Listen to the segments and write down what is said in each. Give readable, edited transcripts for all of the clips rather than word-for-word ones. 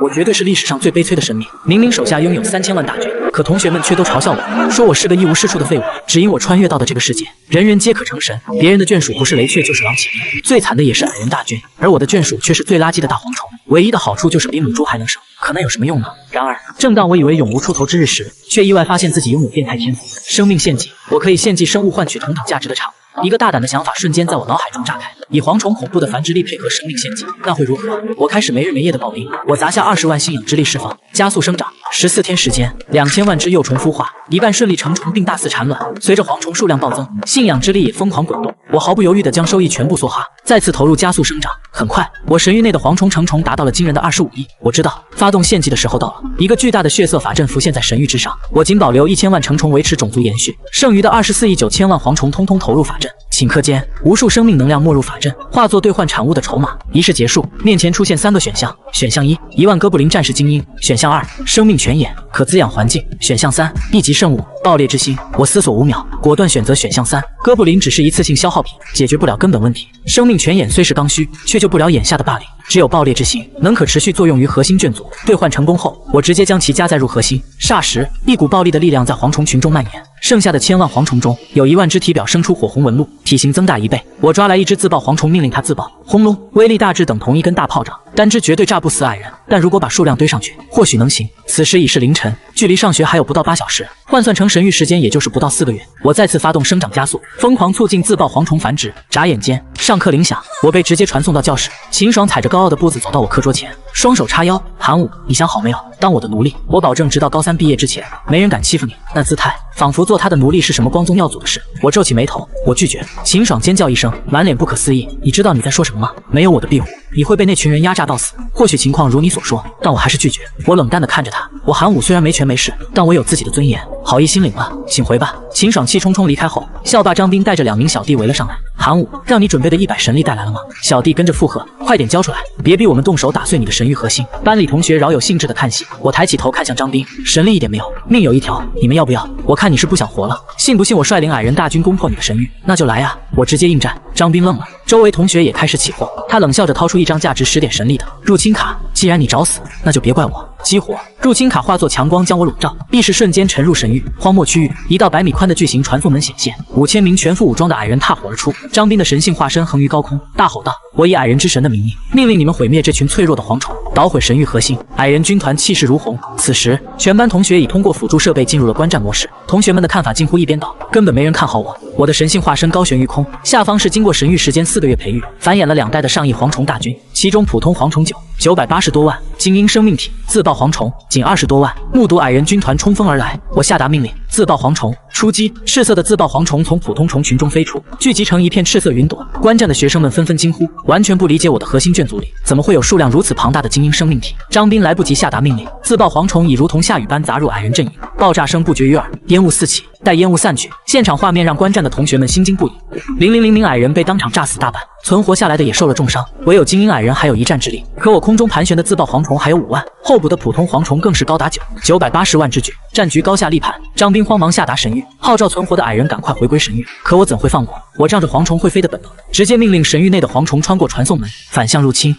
我绝对是历史上最悲催的神明。明明手下拥有3000万大军，可同学们却都嘲笑我，说我是个一无是处的废物。只因我穿越到的这个世界，人人皆可成神，别人的眷属不是雷雀就是狼骑兵，最惨的也是矮人大军，而我的眷属却是最垃圾的大蝗虫。唯一的好处就是比母猪还能生，可那有什么用呢？然而，正当我以为永无出头之日时，却意外发现自己拥有变态天赋——生命献祭。我可以献祭生物换取同等价值的产物。一个大胆的想法瞬间在我脑海中炸开，以蝗虫恐怖的繁殖力配合生命献祭，那会如何？我开始没日没夜的暴兵，我砸下20万信仰之力释放，加速生长。14天时间，2000万只幼虫孵化，一半顺利成虫并大肆产卵。随着蝗虫数量暴增，信仰之力也疯狂滚动。我毫不犹豫地将收益全部梭哈，再次投入加速生长。很快，我神域内的蝗虫成虫达到了惊人的25亿。我知道发动献祭的时候到了，一个巨大的血色法阵浮现在神域之上。我仅保留1000万成虫维持种族延续，剩余的24亿9千万蝗虫通通投入法阵。顷刻间，无数生命能量没入法阵，化作兑换产物的筹码。仪式结束，面前出现3个选项：选项1，1万哥布林战士精英；选项2，生命泉眼，可滋养环境；选项3，一级圣物，爆裂之心。我思索5秒，果断选择选项3。哥布林只是一次性消耗品，解决不了根本问题。生命泉眼虽是刚需，却救不了眼下的霸凌。只有爆裂之心能可持续作用于核心眷族。兑换成功后，我直接将其加载入核心。霎时，一股暴力的力量在蝗虫群中蔓延。剩下的1000万蝗虫中，有1万只体表生出火红纹路，体型增大1倍。我抓来一只自爆蝗虫，命令它自爆。轰隆，威力大致等同一根大炮仗，单只绝对炸不死矮人，但如果把数量堆上去，或许能行。此时已是凌晨，距离上学还有不到8小时，换算成神域时间也就是不到4个月。我再次发动生长加速，疯狂促进自爆蝗虫繁殖。眨眼间，上课铃响，我被直接传送到教室。秦爽踩着高傲的步子走到我课桌前，双手叉腰，韩武，你想好没有？当我的奴隶，我保证直到高3毕业之前，没人敢欺负你。那姿态，仿佛做他的奴隶是什么光宗耀祖的事。我皱起眉头，我拒绝。秦爽尖叫一声，满脸不可思议，你知道你在说什么吗？没有我的庇护，你会被那群人压榨到死。或许情况如你所说，但我还是拒绝。我冷淡地看着他，我韩武虽然没权没势，但我有自己的尊严。好意心领了，请回吧。秦爽气冲冲离开后，校霸张斌带着2名小弟围了上来。韩武，让你准备的100神力带来了吗？小弟跟着附和，快点交出来，别逼我们动手打碎你的神域核心。班里同学饶有兴致地看戏，我抬起头看向张斌，神力一点没有，命有一条，你们要不要？我看你是不想活了，信不信我率领矮人大军攻破你的神域？那就来啊！我直接应战。张斌愣了，周围同学也开始起哄。他冷笑着掏出一张价值10点神力的入侵卡，既然你找死，那就别怪我。激活入侵卡化作强光将我笼罩，立时瞬间沉入神域。荒漠区域，一道100米宽的巨型传送门显现，5000名全副武装的矮人踏火而出。张斌的神性化身横于高空，大吼道：“我以矮人之神的名义，命令你们毁灭这群脆弱的蝗虫，捣毁神域核心！”矮人军团气势如虹。此时，全班同学已通过辅助设备进入了观战模式。同学们的看法近乎一边倒，根本没人看好我。我的神性化身高悬于空，下方是经过神域时间4个月培育，繁衍了2代的上亿蝗虫大军，其中普通蝗虫980多万，精英生命体自爆蝗虫仅20多万。目睹矮人军团冲锋而来，我下达命令：自爆蝗虫出击！赤色的自爆蝗虫从普通虫群中飞出，聚集成一片赤色云朵。观战的学生们纷纷惊呼，完全不理解我的核心眷族里怎么会有数量如此庞大的精英生命体。张斌来不及下达命令，自爆蝗虫已如同下雨般砸入矮人阵营，爆炸声不绝于耳，烟雾四起。待烟雾散去，现场画面让观战的同学们心惊不已。000名矮人被当场炸死大半，存活下来的也受了重伤，唯有精英矮人还有一战之力。可我空中盘旋的自爆蝗虫还有5万，候补的普通蝗虫更是高达980万之巨，战局高下立判。张斌慌忙下达神谕，号召存活的矮人赶快回归神域。可我怎会放过？我仗着蝗虫会飞的本能，直接命令神域内的蝗虫穿过传送门，反向入侵。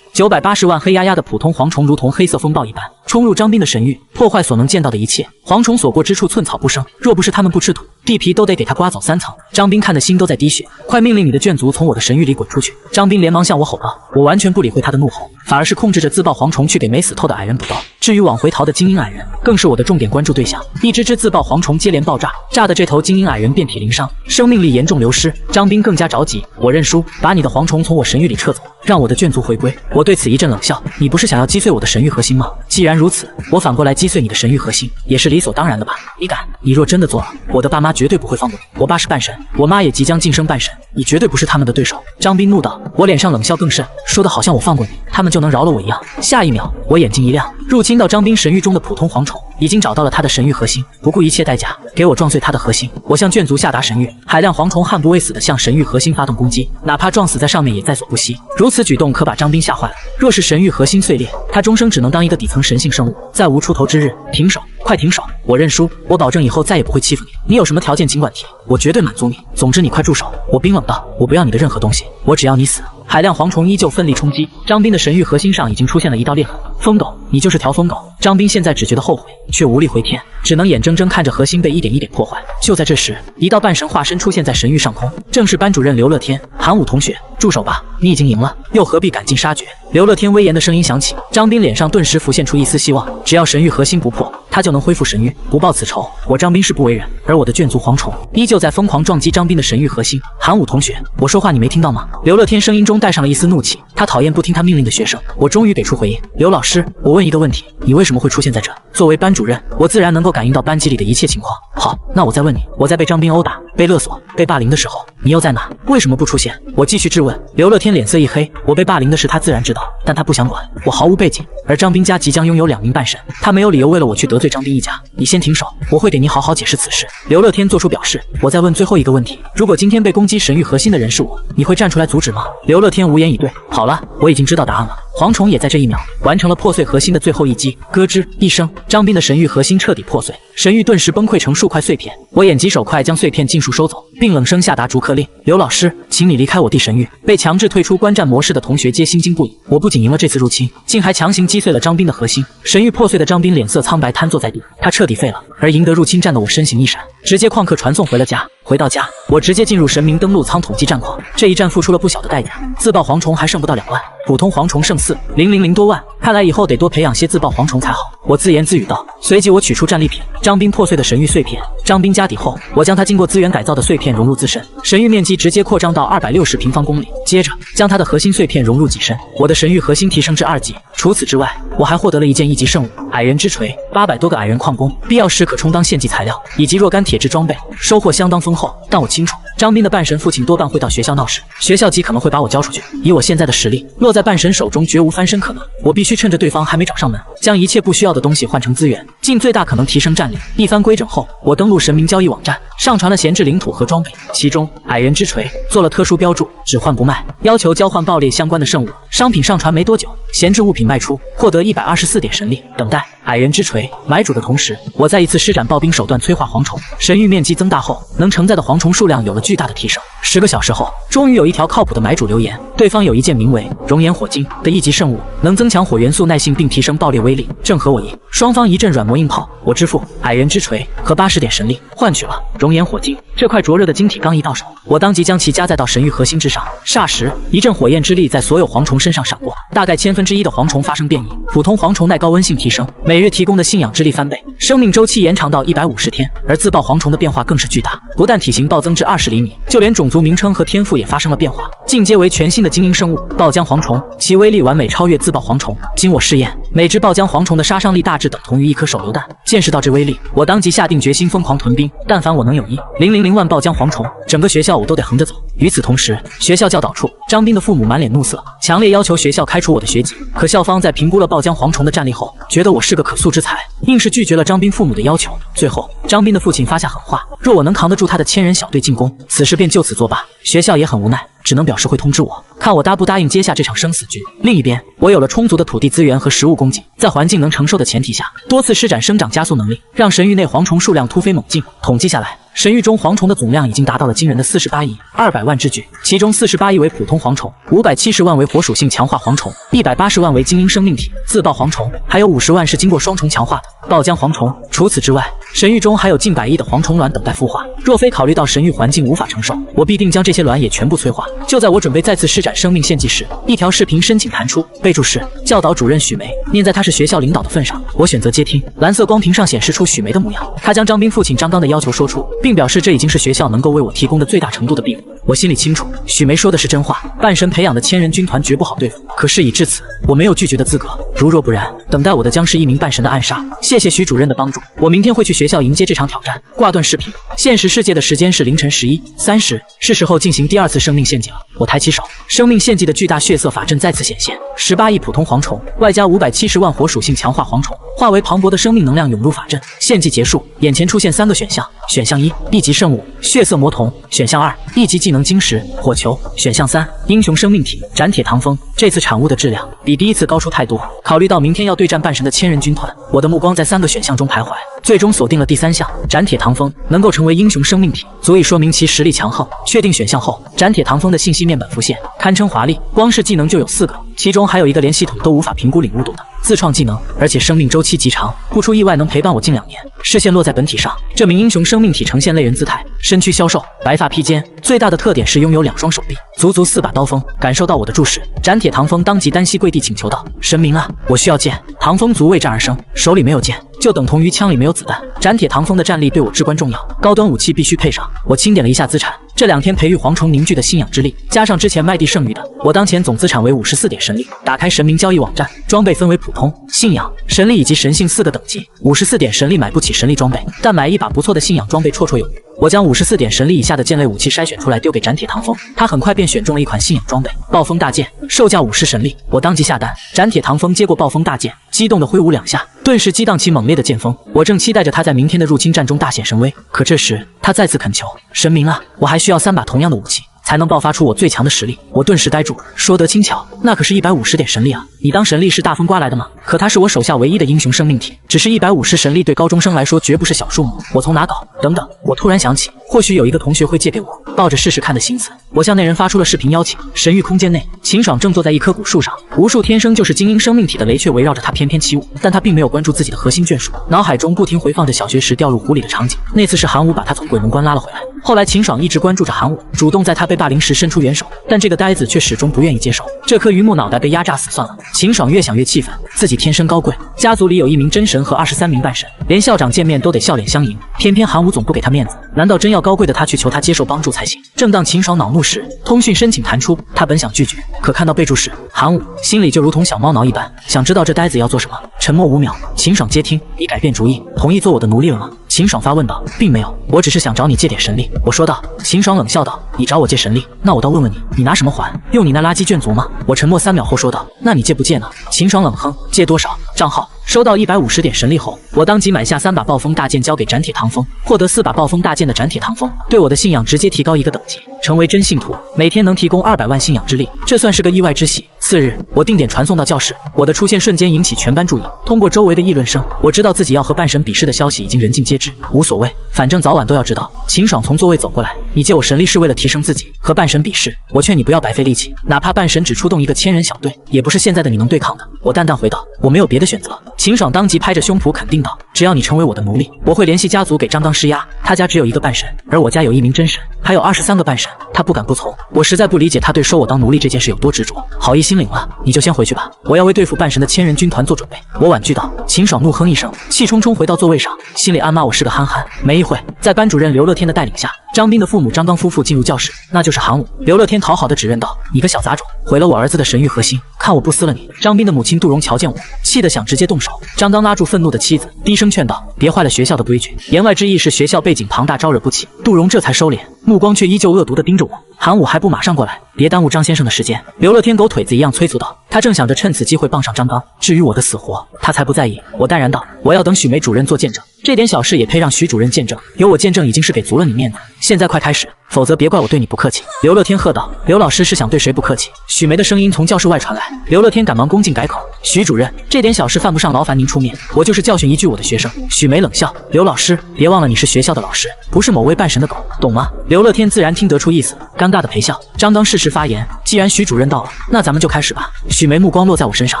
980万黑压压的普通蝗虫如同黑色风暴一般冲入张斌的神域，破坏所能见到的一切。蝗虫所过之处寸草不生，若不是他们不吃土，地皮都得给他刮走3层。张斌看的心都在滴血，快命令你的眷族从我的神域里滚出去！张斌连忙向我吼道。我完全不理会他的怒吼，反而是控制着自爆蝗虫去给没死透的矮人补刀。至于往回逃的精英矮人，更是我的重点关注对象。一只只自爆蝗虫接连爆炸，炸得这头精英矮人遍体鳞伤，生命力严重流失。张斌更加着急，我认输，把你的蝗虫从我神域里撤走，让我的眷族回归。我对此一阵冷笑，你不是想要击碎我的神域核心吗？既然如此，我反过来击碎你的神域核心，也是理所当然的吧？你敢？你若真的做了，我的爸妈绝对不会放过你。我爸是半神，我妈也即将晋升半神，你绝对不是他们的对手。张斌怒道。我脸上冷笑更甚，说的好像我放过你，他们就能饶了我一样。下一秒，我眼睛一亮，入侵到张斌神域中的普通蝗虫已经找到了他的神域核心，不顾一切代价给我撞碎他的核心。我向眷族下达神谕，海量蝗虫悍不畏死地向神域核心发动攻击，哪怕撞死在上面也在所不惜。如此举动可把张斌吓坏了，若是神域核心碎裂，他终生只能当一个底层神性生物，再无出头之日。停手，快停手！我认输，我保证以后再也不会欺负你。你有什么条件尽管提，我绝对满足你。总之你快住手！我冰冷道，我不要你的任何东西，我只要你死。海量蝗虫依旧奋力冲击，张斌的神域核心上已经出现了一道裂痕。疯狗，你就是条疯狗！张斌现在只觉得后悔，却无力回天，只能眼睁睁看着核心被一点一点破坏。就在这时，一道半神化身出现在神域上空，正是班主任刘乐天。韩武同学，住手吧，你已经赢了，又何必赶尽杀绝？刘乐天威严的声音响起，张斌脸上顿时浮现出一丝希望，只要神域核心不破，他就能恢复神域，不报此仇，我张斌是不为人。而我的眷族蝗虫依旧在疯狂撞击张斌的神域核心。韩武同学，我说话你没听到吗？刘乐天声音中带上了一丝怒气，他讨厌不听他命令的学生。我终于给出回应，刘老师，我问一个问题，你为什么会出现在这？作为班主任，我自然能够感应到班级里的一切情况。好，那我再问你，我在被张斌殴打、被勒索、被霸凌的时候，你又在哪？为什么不出现？我继续质问。刘乐天脸色一黑，我被霸凌的事他自然知道，但他不想管，我毫无背景。而张斌家即将拥有2名半神，他没有理由为了我去得罪张斌一家。你先停手，我会给你好好解释此事。刘乐天做出表示，我再问最后一个问题，如果今天被攻击神域核心的人是我，你会站出来阻止吗？刘乐天无言以对。好了，我已经知道答案了。蝗虫也在这一秒完成了破碎核心的最后一击，咯吱一声，张斌的神域核心彻底破碎，神域顿时崩溃成数块碎片。我眼疾手快将碎片尽数收走，并冷声下达逐客令：刘老师，请你离开我弟神域。被强制退出观战模式的同学皆心惊不已。我不仅赢了这次入侵，竟还强行击碎了张斌的核心。神域破碎的张斌脸色苍白，瘫坐在地，他彻底废了。而赢得入侵战的我身形一闪，直接旷课传送回了家。回到家，我直接进入神明登录仓统计战况。这一战付出了不小的代价，自爆蝗虫还剩不到2万，普通蝗虫剩4,000多万，看来以后得多培养些自爆蝗虫才好。我自言自语道。随即我取出战利品，张斌破碎的神域碎片。张斌家底后，我将他经过资源改造的碎片融入自身，神域面积直接扩张到260平方公里。接着将他的核心碎片融入己身，我的神域核心提升至2级。除此之外，我还获得了一件1级圣物矮人之锤，800多个矮人矿工，必要时可充当献祭材料，以及若干铁质装备，收获相当丰厚。但我清楚，张斌的半神父亲多半会到学校闹事，学校极可能会把我交出去。以我现在的实力，落在半神手中绝无翻身可能。我必须趁着对方还没找上门，将一切不需要的东西换成资源，尽最大可能提升战力。一番规整后，我登录神明交易网站，上传了闲置领土和装备，其中矮人之锤做了特殊标注，只换不卖，要求交换爆裂相关的圣物。商品上传没多久，闲置物品卖出，获得124点神力，等待矮人之锤买主的同时，我再一次施展暴兵手段催化蝗虫。神域面积增大后，能承载的蝗虫数量有了巨大的提升。10个小时后，终于有一条靠谱的买主留言，对方有一件名为熔岩火晶的1级圣物，能增强火元素耐性并提升爆裂威力，正合我意。双方一阵软磨硬泡，我支付矮人之锤和80点神力，换取了熔岩火晶。这块灼热的晶体刚一到手，我当即将其加载到神域核心之上，霎时一阵火焰之力在所有蝗虫身上闪过，大概1/1000的蝗虫发生变异。普通蝗虫耐高温性提升，每日提供的信仰之力翻倍，生命周期延长到150天。而自爆蝗虫的变化更是巨大，不但体型暴增至20厘米，就连种族名称和天赋也发生了变化，进阶为全新的精英生物爆浆蝗虫，其威力完美超越自爆蝗虫。经我试验，每只爆浆蝗虫的杀伤力大致等同于1颗手榴弹。见识到这威力，我当即下定决心疯狂屯兵，但凡我能有1,000万爆浆蝗虫，整个学校我都得横着走。与此同时，学校教导处张斌的父母满脸怒色，强烈要求学校开除我的学籍。可校方在评估了爆浆蝗虫的战力后，觉得我是个可塑之才，硬是拒绝了张斌父母的要求。最后，张斌的父亲发下狠话，若我能扛得住他的1000人小队进攻，此事便就此作罢。学校也很无奈，只能表示会通知我，看我答不答应接下这场生死局。另一边，我有了充足的土地资源和食物供给，在环境能承受的前提下，多次施展生长加速能力，让神域内蝗虫数量突飞猛进。统计下来，神域中蝗虫的总量已经达到了惊人的48亿200万之巨，其中48亿为普通蝗虫，570万为火属性强化蝗虫，180万为精英生命体自爆蝗虫，还有50万是经过双重强化的爆浆蝗虫。除此之外，神域中还有近100亿的蝗虫卵等待孵化，若非考虑到神域环境无法承受，我必定将这些卵也全部催化。就在我准备再次施展生命献祭时，一条视频申请弹出，备注是教导主任许梅。念在她是学校领导的份上，我选择接听。蓝色光屏上显示出许梅的模样，她将张斌父亲张刚的要求说出，并表示这已经是学校能够为我提供的最大程度的庇护。我心里清楚，许梅说的是真话，半神培养的1000人军团绝不好对付。可事已至此，我没有拒绝的资格，如若不然，等待我的将是1名半神的暗杀。谢谢许主任的帮助，我明天会去学校迎接这场挑战。挂断视频。现实世界的时间是凌晨11:30，是时候进行第2次生命献祭了。我抬起手，生命献祭的巨大血色法阵再次显现，18亿普通蝗虫，外加570万火属性强化蝗虫，化为磅礴的生命能量涌入法阵。献祭结束，眼前出现3个选项：选项1，1级圣物血色魔瞳；选项2，1级技能晶石火球；选项3，英雄生命体斩铁唐风。这次产物的质量比第1次高出太多。考虑到明天要对战半神的1000人军团，我的目光在3个选项中徘徊，最终锁定了第3项斩铁唐风，能够成为英雄生命体，足以说明其实力强横。确定选项后，斩铁唐风的信息面板浮现，堪称华丽。光是技能就有4个，其中还有一个连系统都无法评估领悟度的自创技能，而且生命周期极长，不出意外能陪伴我近2年。视线落在本体上，这名英雄生命体呈现类人姿态，身躯消瘦，白发披肩，最大的特点是拥有2双手臂，足足4把刀锋。感受到我的注视，斩铁唐风当即单膝跪地请求道：“神明啊，我需要剑。”唐风足为战而生，手里没有剑，就等同于枪里没有子弹。斩铁唐风的战力对我至关重要，高端武器必须配上。我清点了一下资产，这2天培育蝗虫凝聚的信仰之力，加上之前麦地剩余的，我当前总资产为54点神力。打开神明交易网站，装备分为普通、信仰、神力以及神性4个等级。54点神力买不起神力装备，但买一把不错的信仰装备绰绰有余。我将54点神力以下的剑类武器筛选出来，丢给斩铁唐风，他很快便选中了一款信仰装备——暴风大剑，售价50神力。我当即下单。斩铁唐风接过暴风大剑，激动地挥舞2下，顿时激荡起猛烈的剑锋。我正期待着他在明天的入侵战中大显神威，可这时他再次恳求：“神明啊，我还需要3把同样的武器，才能爆发出我最强的实力。”我顿时呆住，说得轻巧，那可是150点神力啊！你当神力是大风刮来的吗？可他是我手下唯一的英雄生命体，只是150神力对高中生来说绝不是小数目。我从哪搞？等等，我突然想起，或许有一个同学会借给我，抱着试试看的心思，我向那人发出了视频邀请。神域空间内，秦爽正坐在一棵古树上，无数天生就是精英生命体的雷雀围绕着他翩翩起舞，但他并没有关注自己的核心眷属，脑海中不停回放着小学时掉入湖里的场景。那次是韩武把他从鬼门关拉了回来，后来秦爽一直关注着韩武，主动在他被霸凌时伸出援手，但这个呆子却始终不愿意接受。这颗榆木脑袋被压榨死算了。秦爽越想越气愤，自己天生高贵，家族里有1名真神和23名半神，连校长见面都得笑脸相迎，偏偏韩武总不给他面子，难道真要高贵的他去求他接受帮助才行？正当秦爽恼怒时，通讯申请弹出，他本想拒绝，可看到备注是韩武，心里就如同小猫挠一般，想知道这呆子要做什么。沉默5秒，秦爽接听：“你改变主意，同意做我的奴隶了吗？”秦爽发问道：“并没有，我只是想找你借点神力。”我说道。秦爽冷笑道：“你找我借神力，那我倒问问你，你拿什么还？用你那垃圾卷族吗？”我沉默3秒后说道：“那你借不借呢？”秦爽冷哼：“借多少？账号。”收到150点神力后，我当即买下3把暴风大剑交给斩铁唐风，获得4把暴风大剑的斩铁唐风对我的信仰直接提高1个等级，成为真信徒，每天能提供200万信仰之力，这算是个意外之喜。次日，我定点传送到教室，我的出现瞬间引起全班注意。通过周围的议论声，我知道自己要和半神比试的消息已经人尽皆知，无所谓，反正早晚都要知道。秦爽从座位走过来：“你借我神力是为了提升自己，和半神比试，我劝你不要白费力气，哪怕半神只出动一个1000人小队，也不是现在的你能对抗的。”我淡淡回道：“我没有别的选择。”秦爽当即拍着胸脯肯定道：“只要你成为我的奴隶，我会联系家族给张刚施压。他家只有1个半神，而我家有1名真神，还有23个半神，他不敢不从。我实在不理解他对收我当奴隶这件事有多执着。好意心领了，你就先回去吧，我要为对付半神的1000人军团做准备。”我婉拒道。秦爽怒哼一声，气冲冲回到座位上，心里暗骂我是个憨憨。没一会，在班主任刘乐天的带领下，张斌的父母张刚夫妇进入教室，那就是韩武。刘乐天讨好的指认道：“你个小杂种，毁了我儿子的神域核心，看我不撕了你！”张斌的母亲杜荣瞧见我，气得想直接动手。张刚拉住愤怒的妻子，低声劝道：“别坏了学校的规矩。”言外之意是学校背景庞大，招惹不起。杜荣这才收敛，目光却依旧恶毒地盯着我。韩武还不马上过来，别耽误张先生的时间！刘乐天狗腿子一样催促道。他正想着趁此机会傍上张刚，至于我的死活，他才不在意。我淡然道：“我要等许梅主任做见证，这点小事也配让许主任见证？有我见证已经是给足了你面子，现在快开始，否则别怪我对你不客气。”刘乐天喝道：“刘老师是想对谁不客气？”许梅的声音从教室外传来，刘乐天赶忙恭敬改口：“许主任，这点小事犯不上劳烦您出面，我就是教训一句我的学生。”许梅冷笑：“刘老师，别忘了你是学校的老师，不是某位半神的狗，懂吗？”刘乐天自然听得出意思，尴尬的陪笑。张刚适时发言：“既然许主任到了，那咱们就开始吧。”许梅目光落在我身上：“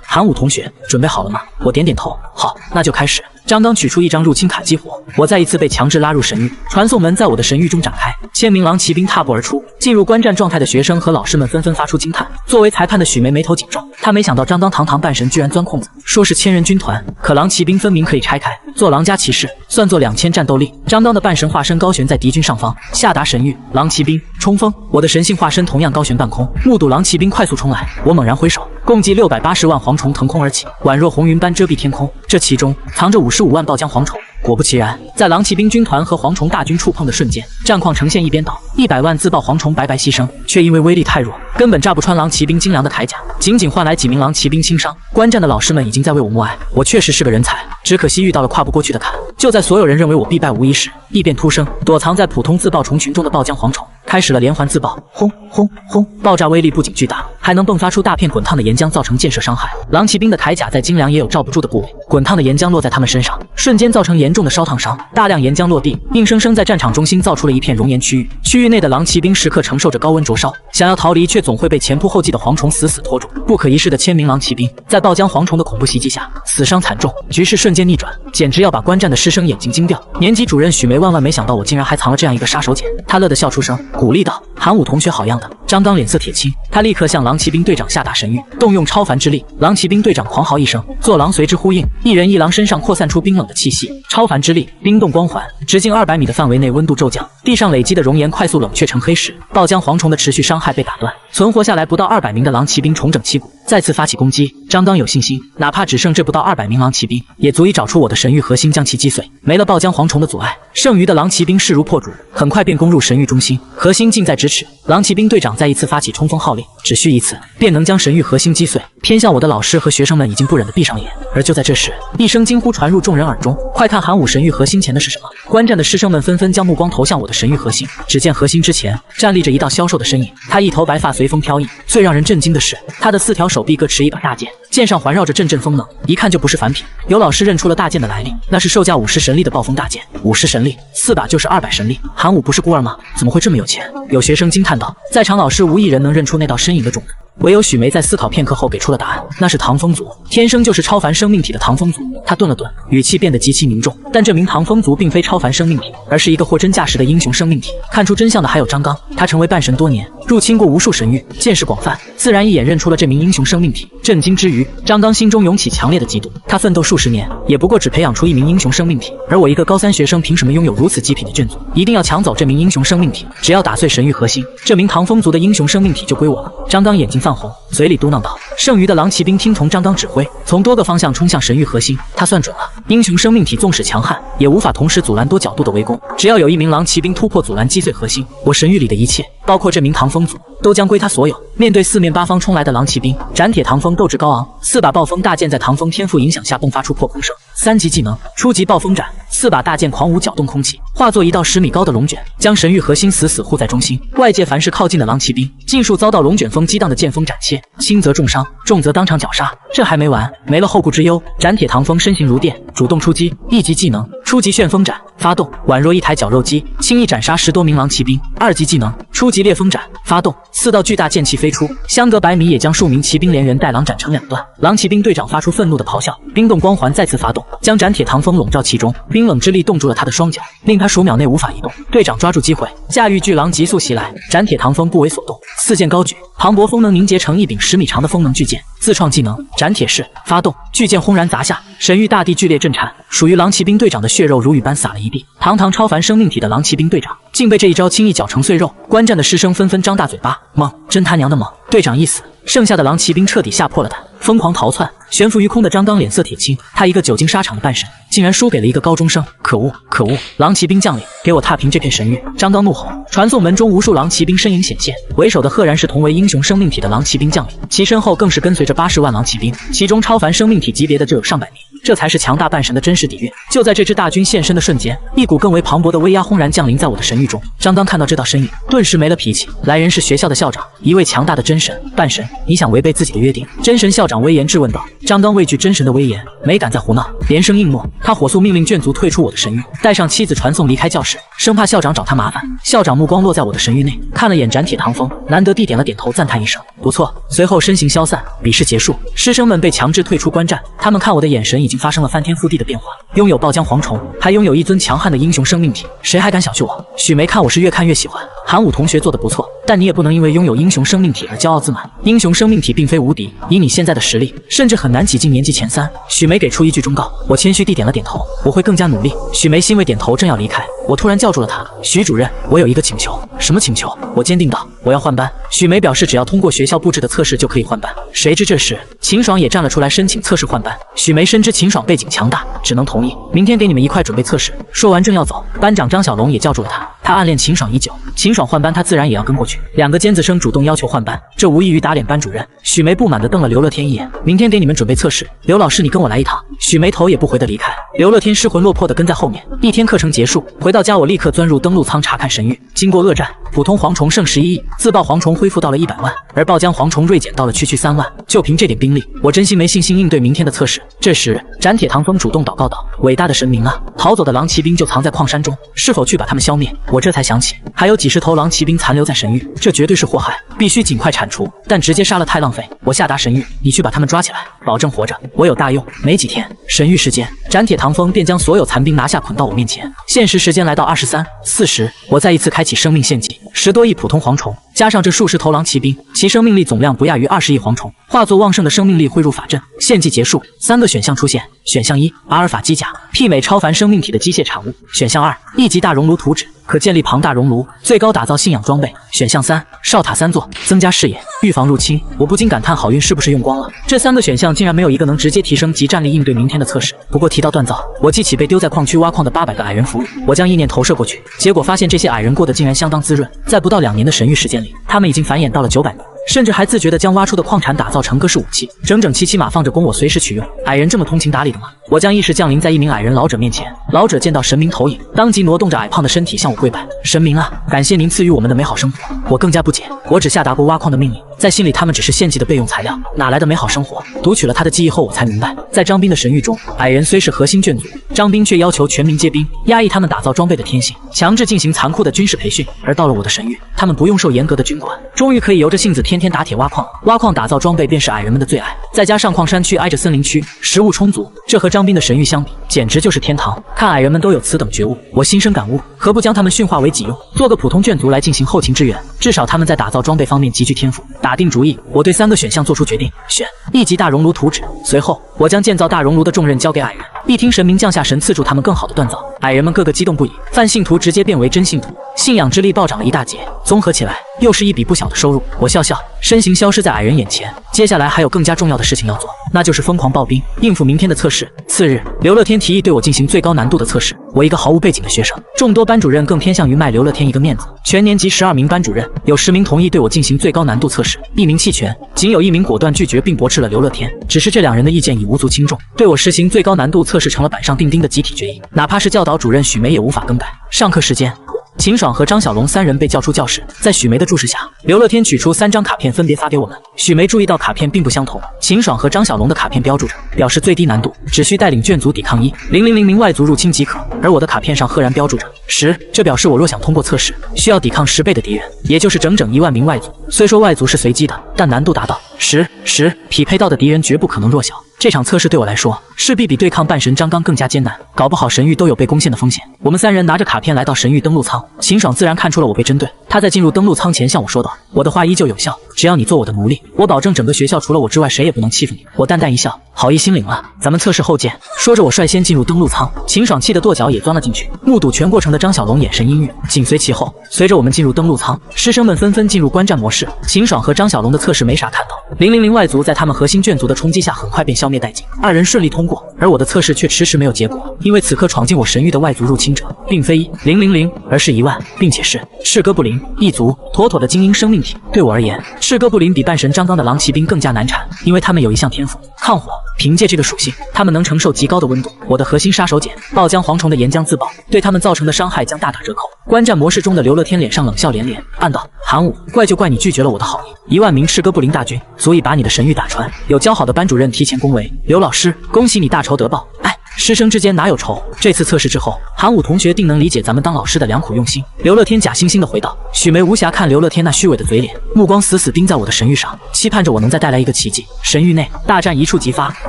韩武同学，准备好了吗？”我点点头：“好，那就开始。”张刚取出一张入侵卡激活，我再一次被强制拉入神域，传送门在我的神域中展开，1000名狼骑兵踏步而出。进入观战状态的学生和老师们纷纷发出惊叹。作为裁判的许梅眉头紧皱，她没想到张刚堂堂半神居然钻空子，说是1000人军团，可狼骑兵分明可以拆开做狼家骑士，算作2000战斗力。张刚的半神化身高悬在敌军上方，下达神谕：狼骑兵冲锋！我的神性化身同样高悬半空，目睹狼骑兵快速冲来，我猛然挥手，共计680万蝗虫腾空而起，宛若红云般遮蔽天空，这其中藏着55万爆浆蝗虫。果不其然，在狼骑兵军团和蝗虫大军触碰的瞬间，战况呈现一边倒，100万自爆蝗虫白白牺牲，却因为威力太弱，根本炸不穿狼骑兵精良的铠甲，仅仅换来几名狼骑兵轻伤。观战的老师们已经在为我默哀，我确实是个人才，只可惜遇到了跨不过去的坎。就在所有人认为我必败无疑时，异变突生，躲藏在普通自爆虫群中的爆浆蝗虫开始了连环自爆，轰轰轰！爆炸威力不仅巨大，还能迸发出大片滚烫的岩浆，造成建设伤害。狼骑兵的铠甲在精良也有罩不住的部位，滚烫的岩浆落在他们身上，瞬间造成严重的烧烫伤。大量岩浆落地，硬生生在战场中心造出了一片熔岩区域。区域内的狼骑兵时刻承受着高温灼烧，想要逃离却总会被前仆后继的蝗虫死死拖住。不可一世的千名狼骑兵在爆浆蝗虫的恐怖袭击下死伤惨重，局势瞬间逆转，简直要把观战的师生眼睛惊掉。年级主任许梅万万没想到我竟然还藏了这样一个杀手锏，他乐得笑出声，鼓励道：“韩武同学好样的！”张刚脸色铁青，他立刻向狼骑兵队长下达神谕，动用超凡之力。狼骑兵队长狂嚎一声，坐狼随之呼应，一人一狼身上扩散出冰冷的气息。超凡之力，冰冻光环，直径200米的范围内温度骤降，地上累积的熔岩快速冷却成黑石，爆浆蝗虫的持续伤害被打断，存活下来不到200名的狼骑兵重整旗鼓，再次发起攻击。张刚有信心，哪怕只剩这不到200名狼骑兵，也足以找出我的神域核心将其击碎。没了爆浆蝗虫的阻碍，剩余的狼骑兵势如破竹，很快便攻入神域中心，核心近在咫尺。狼骑兵队长再一次发起冲锋号令，只需一次便能将神域核心击碎。偏向我的老师和学生们已经不忍地闭上眼，而就在这时，一声惊呼传入众人耳中：“快看，韩武神域核心前的是什么？”观战的师生们纷纷将目光投向我的神域核心，只见核心之前站立着一道消瘦的身影，他一头白发随风飘逸，最让人震惊的是，他的4条手臂各持一把大剑，剑上环绕着阵阵风能，一看就不是凡品。有老师认出了大剑的来历，那是售价50神力的暴风大剑，50神力，4把就是200神力。韩武不是孤儿吗？怎么会这么有钱？有学生惊叹道。在场老师无一人能认出那道身影的种子，唯有许梅在思考片刻后给出了答案，那是唐风族，天生就是超凡生命体的唐风族。他顿了顿，语气变得极其凝重。但这名唐风族并非超凡生命体，而是一个货真价实的英雄生命体。看出真相的还有张刚，他成为半神多年，入侵过无数神域，见识广泛，自然一眼认出了这名英雄生命体。震惊之余，张刚心中涌起强烈的嫉妒。他奋斗数十年，也不过只培养出一名英雄生命体，而我一个高3学生凭什么拥有如此极品的卷组？一定要抢走这名英雄生命体，只要打碎神域核心，这名唐风族的英雄生命体就归我了。张刚眼睛泛红，嘴里嘟囔道。剩余的狼骑兵听从张刚指挥，从多个方向冲向神域核心。他算准了，英雄生命体纵使强悍，也无法同时阻拦多角度的围攻。只要有一名狼骑兵突破阻拦击碎核心，我神域里的一切，包括这名唐风族，都将归他所有。面对四面八方冲来的狼骑兵，斩铁唐风斗志高昂，4把暴风大剑在唐风天赋影响下迸发出破空声。3级技能初级暴风斩，4把大剑狂舞搅动空气，化作一道10米高的龙卷，将神域核心死死护在中心。外界凡是靠近的狼骑兵，尽数遭到龙卷风激荡的剑锋斩切，轻则重伤，重则当场绞杀。这还没完，没了后顾之忧，斩铁唐风身形如电，主动出击。1级技能初级旋风斩发动，宛若一台绞肉机，轻易斩杀10多名狼骑兵。2级技能初级烈风斩发动，4道巨大剑气飞出，相隔100米也将数名骑兵连人带狼斩成2段。狼骑兵队长发出愤怒的咆哮，冰冻光环再次发动，将斩铁唐风笼罩其中，冰冷之力冻住了他的双脚，令他数秒内无法移动。队长抓住机会，驾驭巨狼急速袭来，斩铁唐风不为所动，4剑高举，磅礴风能凝结成一柄10米长的风能巨剑。自创技能斩铁式发动，巨剑轰然砸下，神域大地剧烈震颤，属于狼骑兵队长的血肉如雨般洒了一地。堂堂超凡生命体的狼骑兵队长竟被这一招轻易搅成碎肉。观战的师生纷纷张大嘴巴，猛，真他娘的猛！队长一死，剩下的狼骑兵彻底吓破了胆，疯狂逃窜。悬浮于空的张刚脸色铁青，他一个久经沙场的半神，竟然输给了一个高中生，可恶可恶！狼骑兵将领，给我踏平这片神域！张刚怒吼。传送门中无数狼骑兵身影显现，为首的赫然是同为英雄生命体的狼骑兵将领，其身后更是跟随着80万狼骑兵，其中超凡生命体级别的就有上百名，这才是强大半神的真实底蕴。就在这支大军现身的瞬间，一股更为磅礴的威压轰然降临在我的神域中。张刚看到这道身影，顿时没了脾气。来人是学校的校长，一位强大的真神半神，你想违背自己的约定？真神校长威严质问道。张刚畏惧真神的威严，没敢再胡闹，连声应诺。他火速命令眷族退出我的神域，带上妻子传送离开教室，生怕校长找他麻烦。校长目光落在我的神域内，看了眼斩铁唐风，难得地点了点头，赞叹一声不错。随后身形消散，比试结束，师生们被强制退出观战。他们看我的眼神已经发生了翻天覆地的变化，拥有爆浆蝗虫，还拥有一尊强悍的英雄生命体，谁还敢小觑我？许梅看我是越看越喜欢。韩武同学做得不错，但你也不能因为拥有英雄生命体而骄傲自满。英雄生命体并非无敌，以你现在的实力，甚至很难挤进年级前3。许梅给出一句忠告，我谦虚地点了点头，我会更加努力。许梅欣慰点头，正要离开，我突然叫住了她。许主任，我有一个请求。什么请求？我坚定道，我要换班。许梅表示只要通过学校布置的测试就可以换班。谁知这时秦爽也站了出来申请测试换班。许梅深知秦爽背景强大，只能同意，明天给你们一块准备测试。说完正要走，班长张小龙也叫住了他。他暗恋秦爽已久，秦爽换班，他自然也要跟过去。两个尖子生主动要求换班，这无异于打脸班主任。许梅不满地瞪了刘乐天一眼，明天给你们准备测试，刘老师你跟我来一趟。许梅头也不回地离开，刘乐天失魂落魄地跟在后面。一天课程结束，回到家我立刻钻入登陆舱查看神域。经过恶战，普通蝗虫剩11亿，自爆蝗虫恢复到了100万，而爆浆蝗虫锐减到了区3万。就凭这点兵力，我真心没信心应对明天的测试。这时，斩铁唐风主动祷告道：“伟大的神明啊，逃走的狼骑兵就藏在矿山中，是否去把他们消灭？”我这才想起，还有几十头狼骑兵残留在神域，这绝对是祸害，必须尽快铲除。但直接杀了太浪费，我下达神域，你去把他们抓起来，保证活着。我有大用。没几天，神域时间，斩铁唐风便将所有残兵拿下捆到我面前。现实时间来到23:40，我再一次开启生命献祭，10多亿普通蝗虫，加上这数十头狼骑兵，其生命力总量不亚于20亿蝗虫，化作旺盛的生命力汇入法阵。献祭结束，3个选项出现：选项1，阿尔法机甲，媲美超凡生命体的机械产物；选项2，1级大熔炉图纸，可建立庞大熔炉，最高打造信仰装备；选项3，哨塔3座，增加视野，预防入侵。我不禁感叹，好运是不是用光了？这3个选项竟然没有一个能直接提升即战力应对明天的测试。不过提到锻造，我记起被丢在矿区挖矿的800个矮人俘虏，我将意念投射过去，结果发现这些矮人过得竟然相当滋润，在不到2年的神域时间里，他们已经繁衍到了900名。甚至还自觉地将挖出的矿产打造成各式武器，整整齐齐码放着供我随时取用。矮人这么通情达理的吗？我将意识降临在一名矮人老者面前，老者见到神明投影，当即挪动着矮胖的身体向我跪拜：“神明啊，感谢您赐予我们的美好生活。”我更加不解，我只下达过挖矿的命令，在心里他们只是献祭的备用材料，哪来的美好生活？读取了他的记忆后，我才明白，在张斌的神域中，矮人虽是核心眷族，张斌却要求全民皆兵，压抑他们打造装备的天性，强制进行残酷的军事培训。而到了我的神域，他们不用受严格的军管，终于可以由着性子天天打铁挖矿打造装备便是矮人们的最爱。再加上矿山区挨着森林区，食物充足，这和张斌的神域相比，简直就是天堂。看矮人们都有此等觉悟，我心生感悟，何不将他们驯化为己用，做个普通眷族来进行后勤支援？至少他们在打造装备方面极具天赋。打定主意，我对3个选项做出决定，选1级大熔炉图纸。随后，我将建造大熔炉的重任交给矮人，一听神明降下神赐助他们更好的锻造。矮人们个个激动不已，泛信徒直接变为真信徒，信仰之力暴涨了一大截，综合起来又是一笔不小的收入。我笑笑，身形消失在矮人眼前。接下来还有更加重要的事情要做，那就是疯狂爆兵，应付明天的测试。次日，刘乐天提议对我进行最高难度的测试。我一个毫无背景的学生，众多班主任更偏向于卖刘乐天一个面子。全年级12名班主任，有10名同意对我进行最高难度测试，1名弃权，仅有1名果断拒绝并驳斥了刘乐天。只是这2人的意见已无足轻重，对我实行最高难度测试成了板上钉钉的集体决议，哪怕是教导主任许梅也无法更改。上课时间，秦爽和张小龙3人被叫出教室，在许梅的注视下，刘乐天取出3张卡片分别发给我们。许梅注意到卡片并不相同，秦爽和张小龙的卡片标注着表示最低难度，只需带领眷族抵抗10000名外族入侵即可，而我的卡片上赫然标注着10，这表示我若想通过测试，需要抵抗10倍的敌人，也就是整整1万名外族。虽说外族是随机的，但难度达到10，匹配到的敌人绝不可能弱小。这场测试对我来说，势必比对抗半神张刚更加艰难，搞不好神域都有被攻陷的风险。我们3人拿着卡片来到神域登陆舱，秦爽自然看出了我被针对，他在进入登陆舱前向我说道：“我的话依旧有效，只要你做我的奴隶，我保证整个学校除了我之外谁也不能欺负你。”我淡淡一笑，好意心领了，咱们测试后见。说着我率先进入登陆舱，秦爽气得跺脚也钻了进去。目睹全过程的张小龙眼神阴郁，紧随其后。随着我们进入登陆舱，师生们纷纷进入观战模式。秦爽和张小龙的测试没啥看头，000外族在他们核心眷族的冲击下很快便消灭殆尽，2人顺利通过，而我的测试却迟迟没有结果，因为此刻闯进我神域的外族入侵者并非1000，而是1万，并且是赤哥布林一族，妥妥的精英生命体。对我而言，赤哥布林比半神张刚的狼骑兵更加难缠，因为他们有一项天赋抗火，凭借这个属性，他们能承受极高的温度。我的核心杀手锏爆浆蝗虫的岩浆自爆，对他们造成的伤害将大打折扣。观战模式中的刘乐天脸上冷笑连连，暗道：韩武，怪就怪你拒绝了我的好意。1万名赤哥布林大军足以把你的神域打穿。有交好的班主任提前恭维：刘老师，恭喜你大仇得报。师生之间哪有仇？这次测试之后，韩武同学定能理解咱们当老师的良苦用心。刘乐天假惺惺地回道。许梅无暇看刘乐天那虚伪的嘴脸，目光死死盯在我的神域上，期盼着我能再带来一个奇迹。神域内大战一触即发，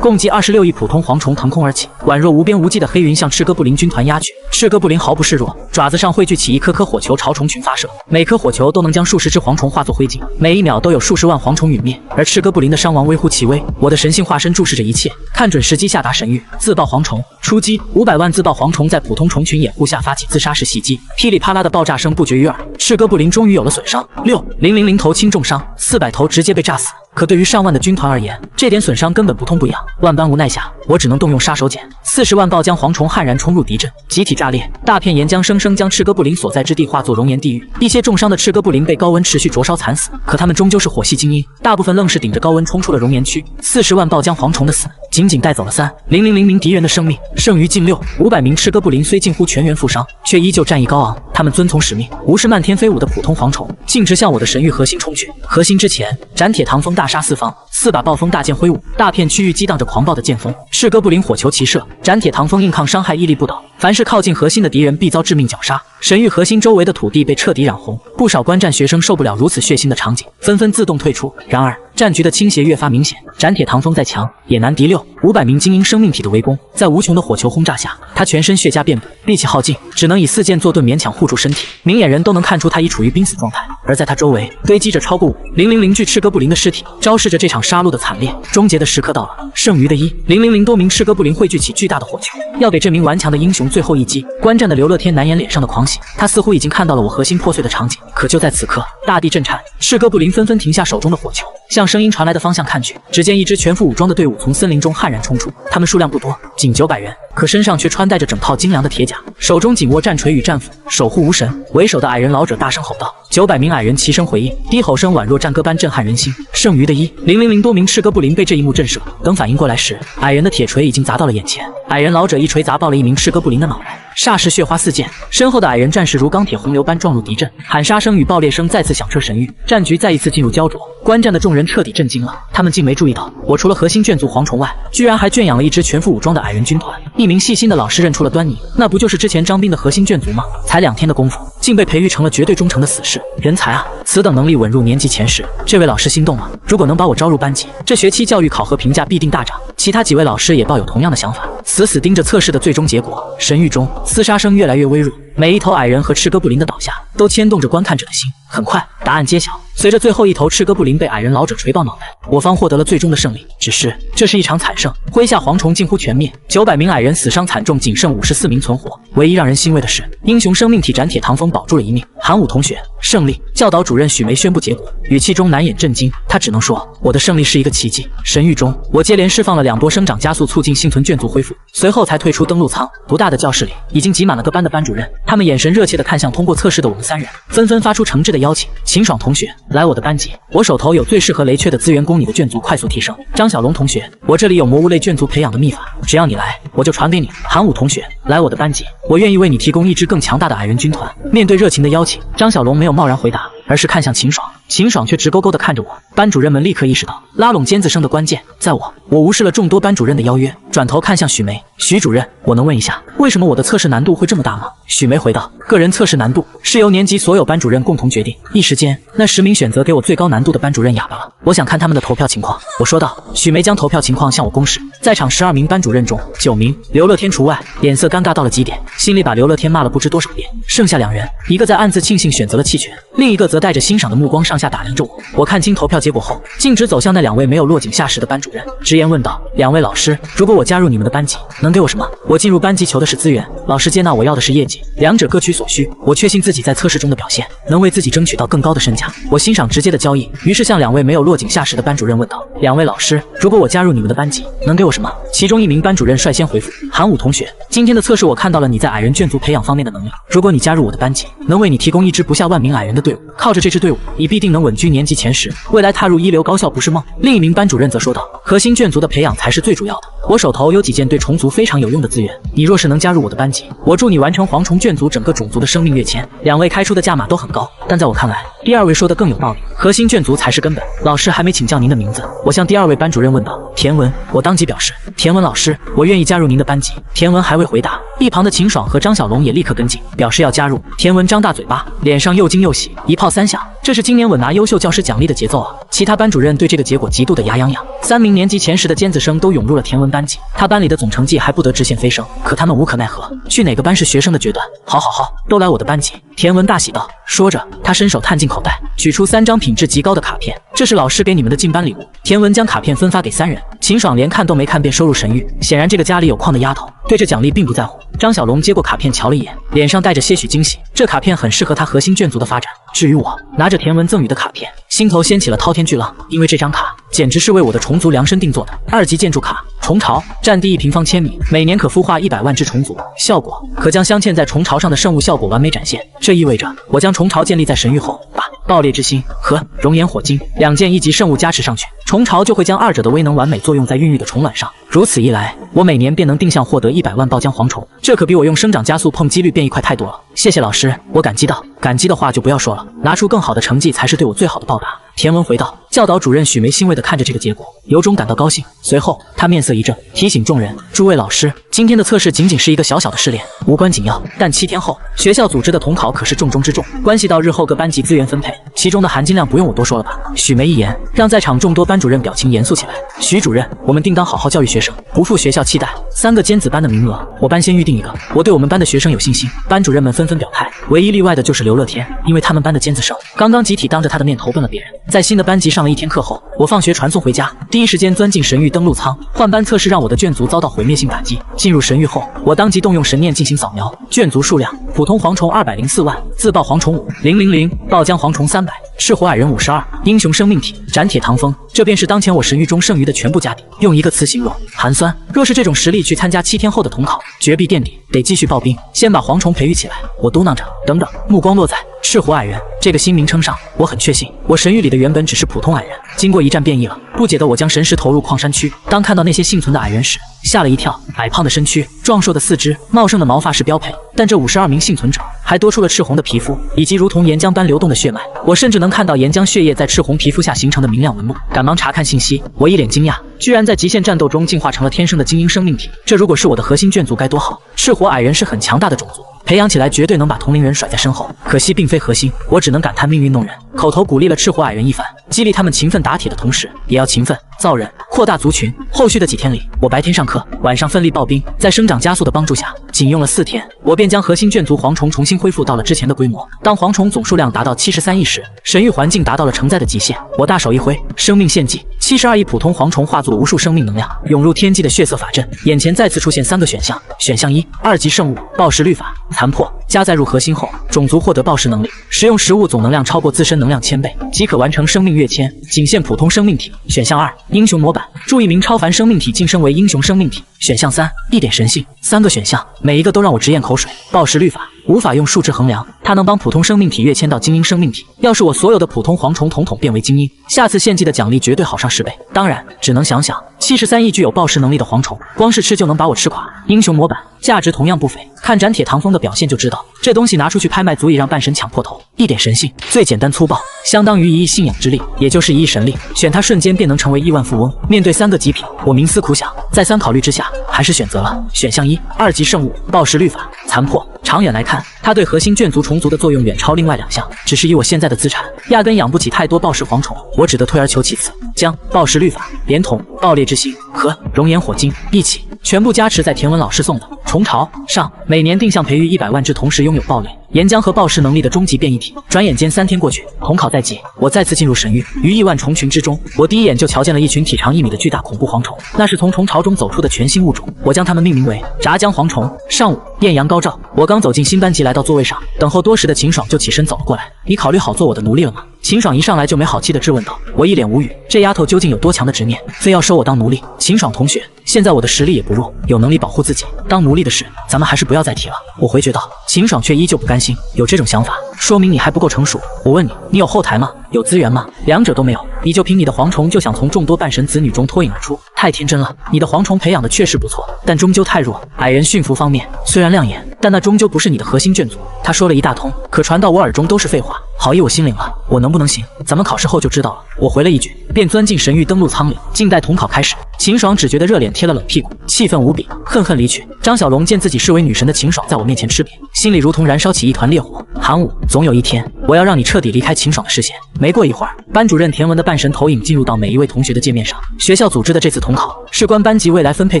共计26亿普通蝗虫腾空而起，宛若无边无际的黑云向赤哥布林军团压去。赤哥布林毫不示弱，爪子上汇聚起一颗颗火球朝虫群发射，每颗火球都能将数十只蝗虫化作灰烬，每1秒都有数十万蝗虫陨灭。而赤哥布林的伤亡微乎其微，我的神性化身注视着一切，看准时机下达神域，自爆蝗虫。出击！500万自爆蝗虫在普通虫群掩护下发起自杀式袭击，噼里啪啦的爆炸声不绝于耳。赤哥布林终于有了损伤，600头轻重伤，400头直接被炸死。可对于上万的军团而言，这点损伤根本不痛不痒。万般无奈下，我只能动用杀手锏。40万爆浆蝗虫悍然冲入敌阵，集体炸裂，大片岩浆生生将赤哥布林所在之地化作熔岩地狱。一些重伤的赤哥布林被高温持续灼烧惨死，可他们终究是火系精英，大部分愣是顶着高温冲出了熔岩区。40万爆浆蝗虫的死，仅仅带走了3000名敌人的生命，剩余近600名赤哥布林虽近乎全员负伤，却依旧战意高昂。他们遵从使命，无视漫天飞舞的普通蝗虫，径直向我的神域核心冲去。核心之前，斩铁唐风大杀四方，4把暴风大剑挥舞，大片区域激荡着狂暴的剑锋。赤哥布林火球齐射，斩铁唐风硬抗伤害屹立不倒，凡是靠近核心的敌人必遭致命绞杀。神域核心周围的土地被彻底染红，不少观战学生受不了如此血腥的场景，纷纷自动退出。然而战局的倾斜越发明显，斩铁唐风再强也难敌500名精英生命体的围攻。在无穷的火球轰炸下，他全身血痂遍布，力气耗尽，只能以4剑坐盾勉强护住身体。明眼人都能看出他已处于濒死状态，而在他周围堆积着超过5000具赤哥布林的尸体，昭示着这场杀戮的惨烈。终结的时刻到了，剩余的1000多名赤哥布林汇聚起巨大的火球，要给这名顽强的英雄最后一击。观战的刘乐天难掩脸上的狂喜，他似乎已经看到了我核心破碎的场景。可就在此刻，大地震颤，赤哥布林纷纷停下手中的火球，向声音传来的方向看去，只见一支全副武装的队伍从森林中悍然冲出，他们数量不多，仅900人，可身上却穿戴着整套精良的铁甲，手中紧握战锤与战斧，守护无神。为首的矮人老者大声吼道：“900名矮人齐声回应，低吼声宛若战歌般震撼人心。剩余的1000多名赤哥布林被这一幕震慑，等反应过来时，矮人的铁锤已经砸到了眼前。矮人老者一锤砸爆了一名赤哥布林的脑袋，霎时血花四溅。身后的矮人战士如钢铁洪流般撞入敌阵，喊杀声与爆裂声再次响彻神域，战局再一次进入焦灼。观战的众人彻底震惊了，他们竟没注意到，我除了核心眷族蝗虫外，居然还圈养了一支全副武装的矮人军团。一名细心的老师认出了端倪，那不就是之前张斌的核心眷族吗？才2天的功夫，竟被培育成了绝对忠诚的死士，人才啊！此等能力稳入年级前10，这位老师心动了。如果能把我招入班级，这学期教育考核评价必定大涨。其他几位老师也抱有同样的想法，死死盯着测试的最终结果。神域中，厮杀声越来越微弱，每一头矮人和赤哥布林的倒下，都牵动着观看者的心。很快，答案揭晓。随着最后一头赤哥布林被矮人老者锤爆脑袋，我方获得了最终的胜利。只是，这是一场惨胜，麾下蝗虫近乎全灭，900名矮人死伤惨重，仅剩54名存活。唯一让人欣慰的是，英雄生命体斩铁唐风保住了一命。韩武同学，胜利！教导主任许梅宣布结果，语气中难掩震惊。他只能说，我的胜利是一个奇迹。神域中，我接连释放了2波生长加速，促进幸存眷族恢复，随后才退出登陆舱。不大的教室里，已经挤满了各班的班主任，他们眼神热切地看向通过测试的我们3人，纷纷发出诚挚的邀请。秦爽同学，来我的班级，我手头有最适合雷雀的资源，供你的眷族快速提升。张小龙同学，我这里有魔物类眷族培养的秘法，只要你来，我就传给你。韩武同学，来我的班级，我愿意为你提供一支更强大的矮人军团。面对热情的邀请，张小龙没有贸然回答，而是看向秦爽，秦爽却直勾勾地看着我。班主任们立刻意识到拉拢尖子生的关键在我。我无视了众多班主任的邀约，转头看向许梅。许主任，我能问一下，为什么我的测试难度会这么大吗？许梅回道，个人测试难度是由年级所有班主任共同决定。一时间，那10名选择给我最高难度的班主任哑巴了。我想看他们的投票情况，我说道。许梅将投票情况向我公示，在场12名班主任中，9名，刘乐天除外，脸色尴尬到了极点，心里把刘乐天骂了不知多少遍。剩下2人，一个在暗自庆幸选择了弃权，另一个则带着欣赏的目光上下打量着我。我看清投票结果后，径直走向那2位没有落井下石的班主任，直言问道：“2位老师，如果我加入你们的班级，能给我什么？”我进入班级求的是资源，老师接纳我要的是业绩，两者各取所需。我确信自己在测试中的表现能为自己争取到更高的身价。我欣赏直接的交易，于是向2位没有落井下石的班主任问道：“2位老师，如果我加入你们的班级，能给我什么？”其中一名班主任率先回复：“韩武同学，今天的测试我看到了你在矮人眷族培养方面的能力，如果你加入我的班级，能为你提供一支不下1万名矮人的队伍，靠着这支队伍，你必定能稳居年级前10，未来踏入一流高校不是梦。”另一名班主任则说道：“核心眷族的培养才是最主要的，我手头有几件对虫族非常有用的资源，你若是能加入我的班级，我助你完成蝗虫眷族整个种族的生命跃迁。”2位开出的价码都很高，但在我看来，第2位说的更有道理，核心眷族才是根本。老师还没请教您的名字，我向第2位班主任问道：“田文。”我当即表示：“田文老师，我愿意加入您的班级。”田文还未回答，一旁的秦爽和张小龙也立刻跟进，表示要加入。田文张大嘴巴，脸上又惊又喜，一炮3响，这是今年稳拿优秀教师奖励的节奏啊！其他班主任对这个结果极度的牙痒痒，3名年级前10的尖子生都涌入了田文班级，他班里的总成绩还不得直线飞升，可他们无可奈何，去哪个班是学生的决断。好，都来我的班级！田文大喜道。说着，他伸手探进口袋，取出3张品质极高的卡片，这是老师给你们的进班礼物。田文将卡片分发给3人，秦爽连看都没看便收入神域，显然这个家里有矿的丫头对这奖励并不在乎。张小龙接过卡片瞧了一眼，脸上带着些许惊喜，这卡片很适合他核心眷族的发展。至于我，拿着田文赠予的卡片，心头掀起了滔天巨浪，因为这张卡简直是为我的虫族量身定做的。2级建筑卡，虫巢，占地1平方千米，每年可孵化100万只虫族，效果可将镶嵌在虫巢上的圣物效果完美展现。这意味着我将虫巢建立在神域后，把爆裂之心和熔岩火晶2件1级圣物加持上去，虫巢就会将2者的威能完美作用在孕育的虫卵上。如此一来，我每年便能定向获得100万爆浆蝗虫，这可比我用生长加速碰几率变异快太多了。谢谢老师，我感激道。感激的话就不要说了，拿出更好的成绩才是对我最好的报答。田文回道。教导主任许梅欣慰地看着这个结果，由衷感到高兴。随后他面色一正，提醒众人：诸位老师，今天的测试仅仅是一个小小的试炼，无关紧要，但7天后学校组织的统考可是重中之重，关系到日后各班级资源分配，其中的含金量不用我多说了吧。许梅一言，让在场众多班主任表情严肃起来。许主任，我们定当好好教育学生，不负学校期待。3个尖子班的名额，我班先预定一个，我对我们班的学生有信心。班主任们纷纷表态，唯一例外的就是刘乐天，因为他们班的尖子生刚刚集体当着他的面投奔了别人，在新的班级上了1天课后，我放学传送回家，第一时间钻进神域登陆舱，换班测试让我的卷族遭到毁灭性打击。进入神域后，我当即动用神念进行扫描，卷族数量：普通蝗虫204万，自爆蝗虫5，000，爆浆蝗虫300，赤火矮人52，英雄生命体斩铁唐风，这便是当前我神域中剩余的全部家底。用一个词形容，寒酸。若是这种实力去参加7天后的统考，绝壁垫底，得继续爆兵，先把蝗虫培育起来。我嘟囔着，等等，目光落在赤火矮人这个新名称上，我很确信，我神域里的原本只是普通矮人，经过一战变异了。不解的我将神识投入矿山区，当看到那些幸存的矮人时，吓了一跳。矮胖的身躯，壮硕的四肢，茂盛的毛发是标配，但这52名幸存者还多出了赤红的皮肤，以及如同岩浆般流动的血脉。我甚至能看到岩浆血液在赤红皮肤下形成的明亮纹路。赶忙查看信息，我一脸惊讶，居然在极限战斗中进化成了天生的精英生命体。这如果是我的核心眷族该多好！赤火矮人是很强大的种族，培养起来绝对能把同龄人甩在身后。可惜并非核心，我只能感叹命运弄人，口头鼓励了赤火矮人一番，激励他们勤奋打铁的同时，也要勤奋造人，扩大族群。后续的几天里，我白天上课，晚上奋力爆兵，在生长加速的帮助下，仅用了4天，我便将核心眷族蝗虫重新恢复到了之前的规模。当蝗虫总数量达到73亿时，神域环境达到了承载的极限。我大手一挥，生命献祭，72亿普通蝗虫化作无数生命能量，涌入天际的血色法阵。眼前再次出现3个选项，选项1： 2级圣物暴食律法残破，加载入核心后，种族获得暴食能力，使用食物总能量超过自身能量1000倍，即可完成生命跃迁，仅限普通生命体。选项2：英雄模板，助一名超凡生命体晋升为英雄生命体。选项3：一点神性。3个选项，每一个都让我直咽口水。暴食律法无法用数值衡量，它能帮普通生命体跃迁到精英生命体。要是我所有的普通蝗虫统统变为精英，下次献祭的奖励绝对好上10倍。当然，只能想想73亿具有暴食能力的蝗虫，光是吃就能把我吃垮。英雄模板价值同样不菲，看斩铁唐风的表现就知道，这东西拿出去拍卖足以让半神抢破头。一点神性最简单粗暴，相当于1亿信仰之力，也就是1亿神力，选它瞬间便能成为亿万富翁。面对3个极品，我冥思苦想，再三考虑之下，还是选择了选项1： 2级圣物暴食律法残破。长远来看，它对核心眷族虫族的作用远超另外2项，只是以我现在的资产，压根养不起太多暴食蝗虫，我只得退而求其次，将暴食律法连同爆裂之心和熔岩火晶一起全部加持在田文老师送的虫巢上，每年定向培育100万只同时拥有爆裂、岩浆和暴食能力的终极变异体。转眼间3天过去，统考在即，我再次进入神域。于亿万虫群之中，我第一眼就瞧见了一群体长1米的巨大恐怖蝗虫，那是从虫巢中走出的全新物种。我将它们命名为炸浆蝗虫。上午艳阳高照，我刚走进新班级，来到座位上，等候多时的秦爽就起身走了过来。你考虑好做我的奴隶了吗？秦爽一上来就没好气地质问道。我一脸无语，这丫头究竟有多强的执念，非要收我当奴隶？秦爽同学，现在我的实力也不弱，有能力保护自己，当奴隶的事咱们还是不要再提了。我回绝道。秦爽却依旧不甘心，有这种想法，说明你还不够成熟。我问你，你有后台吗？有资源吗？2者都没有，你就凭你的蝗虫就想从众多半神子女中脱颖而出，太天真了。你的蝗虫培养的确实不错，但终究太弱。矮人驯服方面虽然亮眼，但那终究不是你的核心眷族。他说了一大通，可传到我耳中都是废话。好意我心领了，我能不能行，咱们考试后就知道了。我回了一句，便钻进神域登陆舱里，静待统考开始。秦爽只觉得热脸贴了冷屁股，气愤无比，恨恨离去。张小龙见自己视为女神的秦爽在我面前吃瘪，心里如同燃烧起一团烈火。韩武，总有一天我要让你彻底离开秦爽的视线。没过一会儿，班主任田文的半神投影进入到每一位同学的界面上。学校组织的这次统考事关班级未来分配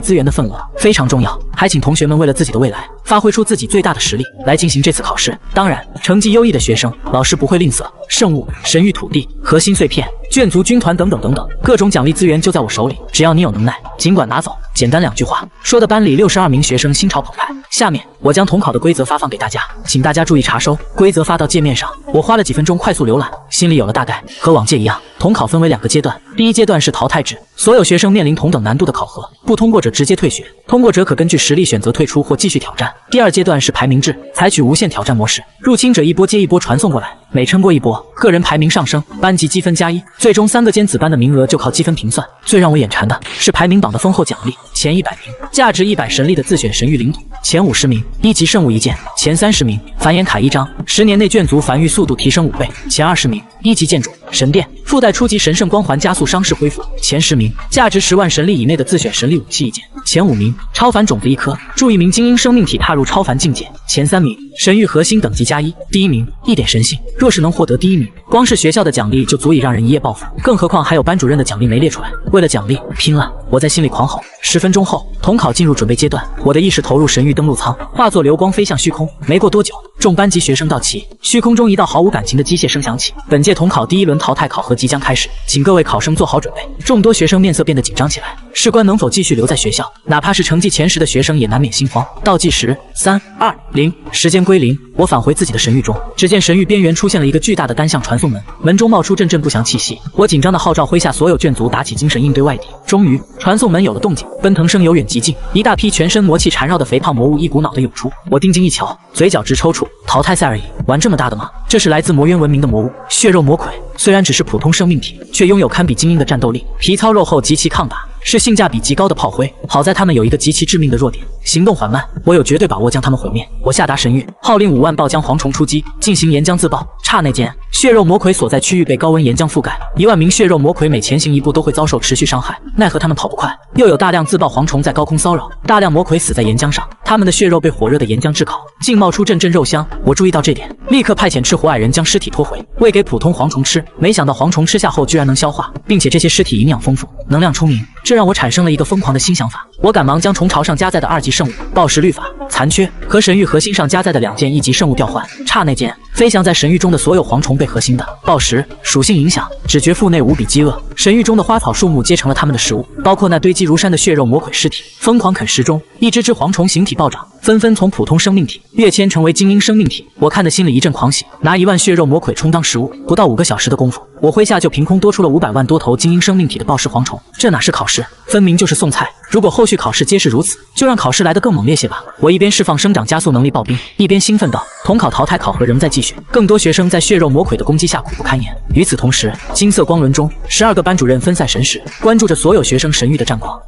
资源的份额，非常重要，还请同学们为了自己的未来，发挥出自己最大的实力来进行这次考试。当然，成绩优异的学生，老师不会吝啬，圣物、神域土地、核心碎片、眷族军团等等等等，各种奖励资源就在我手里，只要你有能耐，尽管拿走。简单2句话，说的班里62名学生心潮澎湃。下下面我将统考的规则发放给大家，请大家注意查收。规则发到界面上，我花了几分钟快速浏览，心里有了大概。和往届一样，统考分为2个阶段。第一阶段是淘汰制，所有学生面临同等难度的考核，不通过者直接退学，通过者可根据实力选择退出或继续挑战。第二阶段是排名制，采取无限挑战模式，入侵者一波接一波传送过来，每撑过一波，个人排名上升，班级积分加1，最终3个尖子班的名额就靠积分评算。最让我眼馋的是排名榜的丰厚奖励，前100名价值100神力的自选神域领土，前50名1级圣物1件，前30名繁衍卡1张，10年内卷族繁育速度提升5倍，前20名1级建筑神殿附带初级神圣光环加速伤势恢复，前10名价值10万神力以内的自选神力武器1件，前5名超凡种子1颗，助1名精英生命体踏入超凡境界，前3名神域核心等级加1，第1名1点神性。若是能获得第1名，光是学校的奖励就足以让人一夜暴富，更何况还有班主任的奖励没列出来。为了奖励拼了，我在心里狂吼。10分钟后，统考进入准备阶段，我的意识投入神域登陆舱，化作流光飞向虚空。没过多久，众班级学生到齐，虚空中一道毫无感情的机械声响起。本届统考第1轮淘汰考核即将开始，请各位考生做好准备。众多学生面色变得紧张起来，事关能否继续留在学校，哪怕是成绩前10的学生也难免心慌。倒计时3、2、0，时间归零，我返回自己的神域中。只见神域边缘出现了一个巨大的单向传送门，门中冒出阵阵不祥气息。我紧张的号召麾下所有卷族打起精神应对外敌。终于，传送门有了动静，奔腾声由远及近，一大批全身魔气缠绕的肥胖魔物一股脑的涌出。我定睛一瞧，嘴角直抽搐。淘汰赛而已，玩这么大的吗？这是来自魔渊文明的魔物血肉魔魁，虽然只是普通生命体，却拥有堪比精英的战斗力，皮糙肉厚，极其抗打，是性价比极高的炮灰。好在他们有一个极其致命的弱点，行动缓慢，我有绝对把握将他们毁灭。我下达神谕，号令5万爆浆蝗虫出击，进行岩浆自爆。刹那间，血肉魔魁所在区域被高温岩浆覆盖，1万名血肉魔魁每前行一步都会遭受持续伤害，奈何他们跑不快，又有大量自爆蝗虫在高空骚扰，大量魔魁死在岩浆上，他们的血肉被火热的岩浆炙烤，竟冒出阵阵肉香。我注意到这点，立刻派遣赤火矮人将尸体拖回，喂给普通蝗虫吃。没想到蝗虫吃下后居然能消化，并且这些尸体营养丰富，能量充盈，这让我产生了一个疯狂的新想法。我赶忙将虫巢上加载的2级圣物暴食律法残缺和神域核心上加载的2件1级圣物调换，刹那间飞翔在神域中的所有蝗虫被核心的暴食属性影响，只觉腹内无比饥饿。神域中的花草树木皆成了他们的食物，包括那堆积如山的血肉魔魁尸体，疯狂啃食中，一只只蝗虫形体暴涨，纷纷从普通生命体跃迁成为精英生命体。我看得心里一阵狂喜，拿1万血肉魔魁充当食物，不到5个小时的功夫，我麾下就凭空多出了500万多头精英生命体的暴食蝗虫。这哪是考试，分明就是送菜。如果后续考试皆是如此，就让考试来得更猛烈些吧。我一边释放生长加速能力暴兵，一边兴奋道：统考淘汰考核仍在继续，更多学生在血肉魔魁的攻击下苦不堪言。与此同时，金色光轮中，12个班主任分散神识，关注着所有学生神域的战况。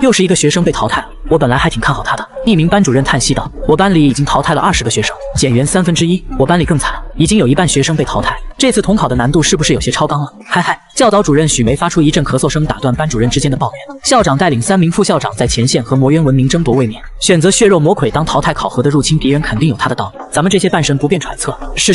又是一个学生被淘汰了，我本来还挺看好他的。一名班主任叹息道：我班里已经淘汰了20个学生，减员1/3，我班里更惨，已经有1半学生被淘汰。这次统考的难度是不是有些超纲了？嗨嗨！教导主任许梅发出一阵咳嗽声，打断班主任之间的抱怨。校长带领3名副校长在前线和魔渊文明争夺卫冕，选择血肉魔魁当淘汰考核的入侵敌人，肯定有他的道理。咱们这些半神不便揣测。是，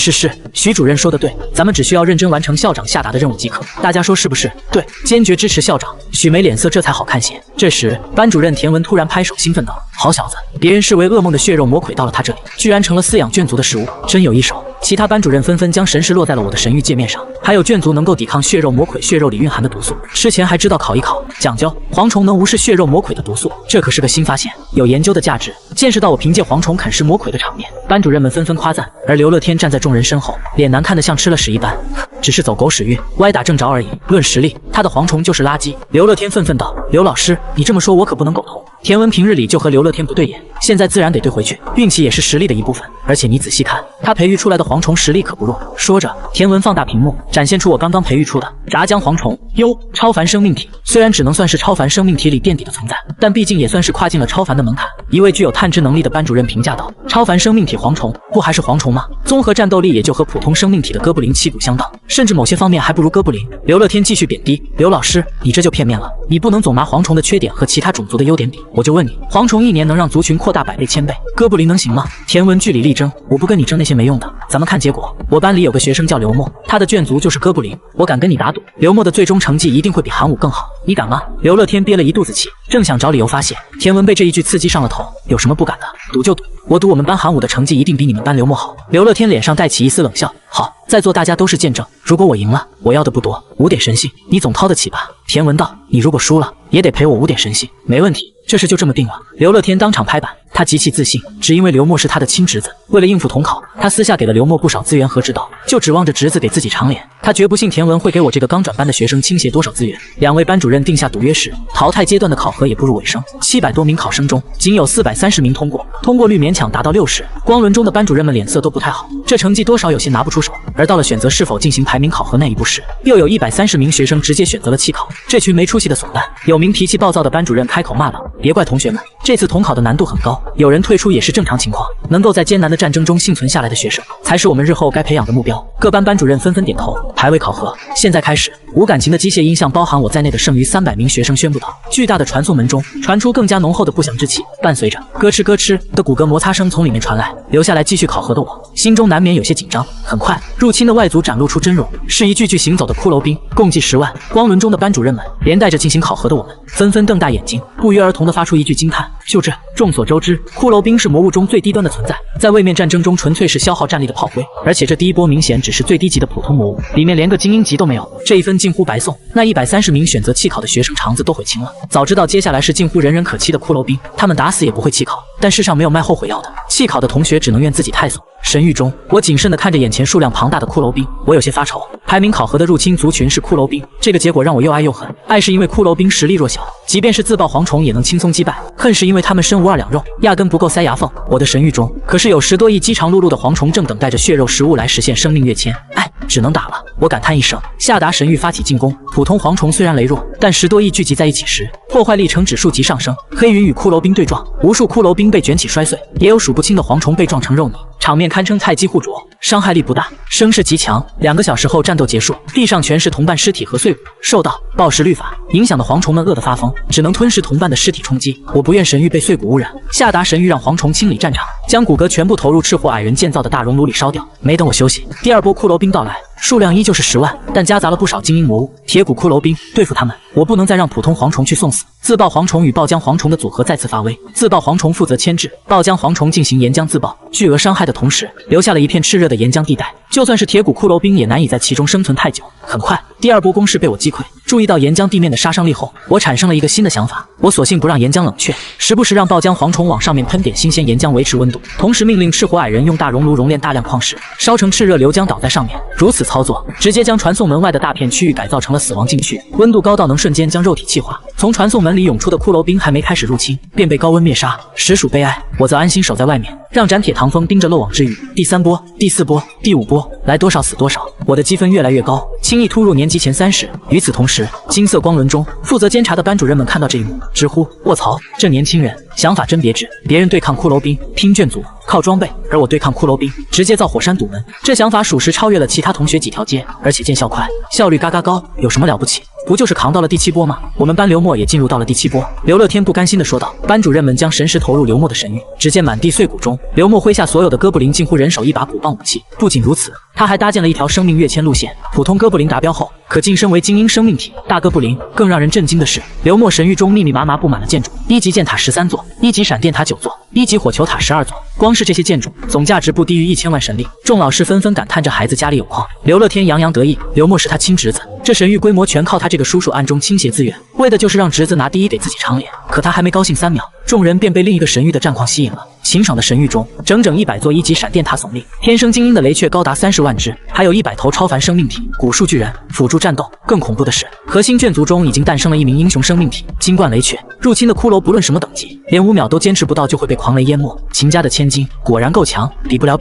许主任说的对，咱们只需要认真完成校长下达的任务即可。大家说是不是？对，坚决支持校长。许梅脸色这才好看些。这时，班主任田文突然拍手兴奋道：好小子，别人视为噩梦的血肉魔魁到了他这里，居然成了饲养卷族的食物，真有一手。其他班主任纷纷将神识落在了我的神域界面上，还有卷族能够抵抗血肉魔魁血肉里蕴含的毒素，吃前还知道考一考，讲究蝗虫能无视血肉魔魁的毒素，这可是个新发现，有研究的价值。见识到我凭借蝗虫啃食魔魁的场面，班主任们纷纷夸赞，而刘乐天站在众人身后，脸难看得像吃了屎一般，只是走狗屎运，歪打正着而已。论实力，他的蝗虫就是垃圾。刘乐天愤愤道：刘老师，你这么说我可不能苟同。田文平日里就和刘乐天不对眼，现在自然得对回去。运气也是实力的一部分，而且你仔细看，他培育出来的蝗虫实力可不弱。说着，田文放大屏幕，展现出我刚刚培育出的炸浆蝗虫哟，超凡生命体。虽然只能算是超凡生命体里垫底的存在，但毕竟也算是跨进了超凡的门槛。一位具有探知能力的班主任评价道：超凡生命体蝗虫，不还是蝗虫吗？综合战斗力也就和普通生命体的哥布林旗鼓相当，甚至某些方面还不如哥布林。刘乐天继续贬低：刘老师，你这就片面了，你不能总拿蝗虫的缺点和其他种族的优点比。我就问你，蝗虫1年能让族群扩大100倍1000倍，哥布林能行吗？田文据理力争，我不跟你争那些没用的，咱们看结果。我班里有个学生叫刘默，他的卷族就是哥布林，我敢跟你打赌，刘默的最终成绩一定会比韩武更好，你敢吗？刘乐天憋了一肚子气，正想找理由发泄，田文被这一句刺激上了头，有什么不敢的？赌就赌，我赌我们班韩武的成绩一定比你们班刘默好。刘乐天脸上带起一丝冷笑，好，在座大家都是见证，如果我赢了，我要的不多，5点神性，你总掏得起吧？田文道：你如果输了，也得赔我5点神性。没问题。这事就这么定了。刘乐天当场拍板，他极其自信，只因为刘默是他的亲侄子。为了应付统考，他私下给了刘默不少资源和指导，就指望着侄子给自己长脸。他绝不信田文会给我这个刚转班的学生倾泻多少资源。2位班主任定下赌约时，淘汰阶段的考核也步入尾声，700多名考生中，仅有430名通过，通过率勉强达到60%。光轮中的班主任们脸色都不太好，这成绩多少有些拿不出手。而到了选择是否进行排名考核那一步时，又有130名学生直接选择了弃考。这群没出息的怂蛋，有名脾气暴躁的班主任开口骂道：“别怪同学们，这次统考的难度很高，有人退出也是正常情况。能够在艰难的战争中幸存下来的学生，才是我们日后该培养的目标。”各班班主任纷纷点头。排位考核现在开始，无感情的机械音像包含我在内的剩余300名学生宣布道。巨大的传送门中传出更加浓厚的不祥之气，伴随着咯吱咯吱的骨骼摩擦声从里面传来。留下来继续考核的我，心中难免有些紧张。很快，入侵的外族展露出真容，是一具具行走的骷髅兵，共计10万。光轮中的班主任们，连带着进行考核的我们，纷纷瞪大眼睛，不约而同地发出一句惊叹：就这！众所周知，骷髅兵是魔物中最低端的存在，在位面战争中纯粹是消耗战力的炮灰，而且这第一波明显只是最低级的普通魔物，里面连个精英级都没有。这一分近乎白送，那130名选择弃考的学生肠子都悔青了。早知道接下来是近乎人人可欺的骷髅兵，他们打死也不会弃考。但世上没有卖后悔药的，弃考的同学只能怨自己太怂。神域中，我谨慎地看着眼前数量庞大的骷髅兵，我有些发愁。排名考核的入侵族群是骷髅兵，这个结果让我又爱又恨。爱是因为骷髅兵实力弱小，即便是自爆蝗虫也能轻松击败；恨是因为他们身无2两肉，压根不够塞牙缝。我的神域中可是有10多亿饥肠辘辘的蝗虫正等待着血肉食物来实现生命跃迁。哎，只能打了。我感叹一声，下达神域发起进攻。普通蝗虫虽然羸弱，但10多亿聚集在一起时，破坏力呈指数级上升。黑云与骷髅兵对撞，无数骷髅兵被卷起摔碎，也有数不清的蝗虫被撞成肉泥，场面堪称菜鸡互啄，伤害力不大，声势极强。2个小时后，战斗结束，地上全是同伴尸体和碎骨。受到暴食律法影响的蝗虫们饿得发疯，只能吞噬同伴的尸体充饥。我不愿神域被碎骨污染，下达神域让蝗虫清理战场，将骨骼全部投入赤火矮人建造的大熔炉里烧掉。没等我休息，第2波骷髅兵到来，数量依旧是10万，但夹杂了不少精英魔物。铁骨骷髅兵对付他们，我不能再让普通蝗虫去送死。自爆蝗虫与爆浆蝗虫的组合再次发威，自爆蝗虫负责牵制，爆浆蝗虫进行岩浆自爆，巨额伤害的同时，留下了一片炽热的岩浆地带。就算是铁骨骷髅兵也难以在其中生存太久。很快，第2波攻势被我击溃。注意到岩浆地面的杀伤力后，我产生了一个新的想法，我索性不让岩浆冷却，时不时让爆浆蝗虫往上面喷点新鲜岩浆维持温度，同时命令赤火矮人用大熔炉熔炼大量矿石，烧成炽热流浆倒在上面。如此操作，直接将传送门外的大片区域改造成了死亡禁区，温度高到能瞬间将肉体气化。从传送门里涌出的骷髅兵还没开始入侵，便被高温灭杀，实属悲哀。我则安心守在外面，让斩铁唐风盯着漏网之鱼。第3波、第4波、第5波，来多少死多少。我的积分越来越高，轻易突入年级前30。与此同时，金色光轮中负责监察的班主任们看到这一幕，直呼卧槽，这年轻人想法真别致。别人对抗骷髅兵拼卷组靠装备，而我对抗骷髅兵直接造火山堵门，这想法属实超越了其他同学几条街，而且见效快，效率嘎嘎高，有什么了不起？不就是扛到了第7波吗？我们班刘默也进入到了第7波。刘乐天不甘心地说道。班主任们将神识投入刘默的神域，只见满地碎骨中，刘默麾下所有的哥布林近乎人手一把骨棒武器。不仅如此，他还搭建了一条生命跃迁路线，普通哥布林达标后可晋升为精英生命体大哥布林。更让人震惊的是，刘默神域中密密麻麻布满了建筑，1级箭塔13座，1级闪电塔9座，1级火球塔12座。光是这些建筑总价值不低于1000万神力。众老师纷纷感叹这孩子家里有矿。刘乐天洋洋得意，刘默是他亲侄子，这神域规模全靠他这个叔叔暗中倾泻资源，为的就是让侄子拿第一给自己长脸。可他还没高兴3秒，众人便被另一个神域的战况吸引了。秦爽的神域中，整整100座1级闪电塔耸立，天生精英的雷雀高达30万只，还有100头超凡生命体，古树巨人辅助战斗。更恐怖的是，核心卷族中已经诞生了一名英雄生命体金冠雷雀。入侵的骷髅不论什么等级，连5秒都坚持不到就会被狂雷淹没。秦家的千金果然够强，比不了。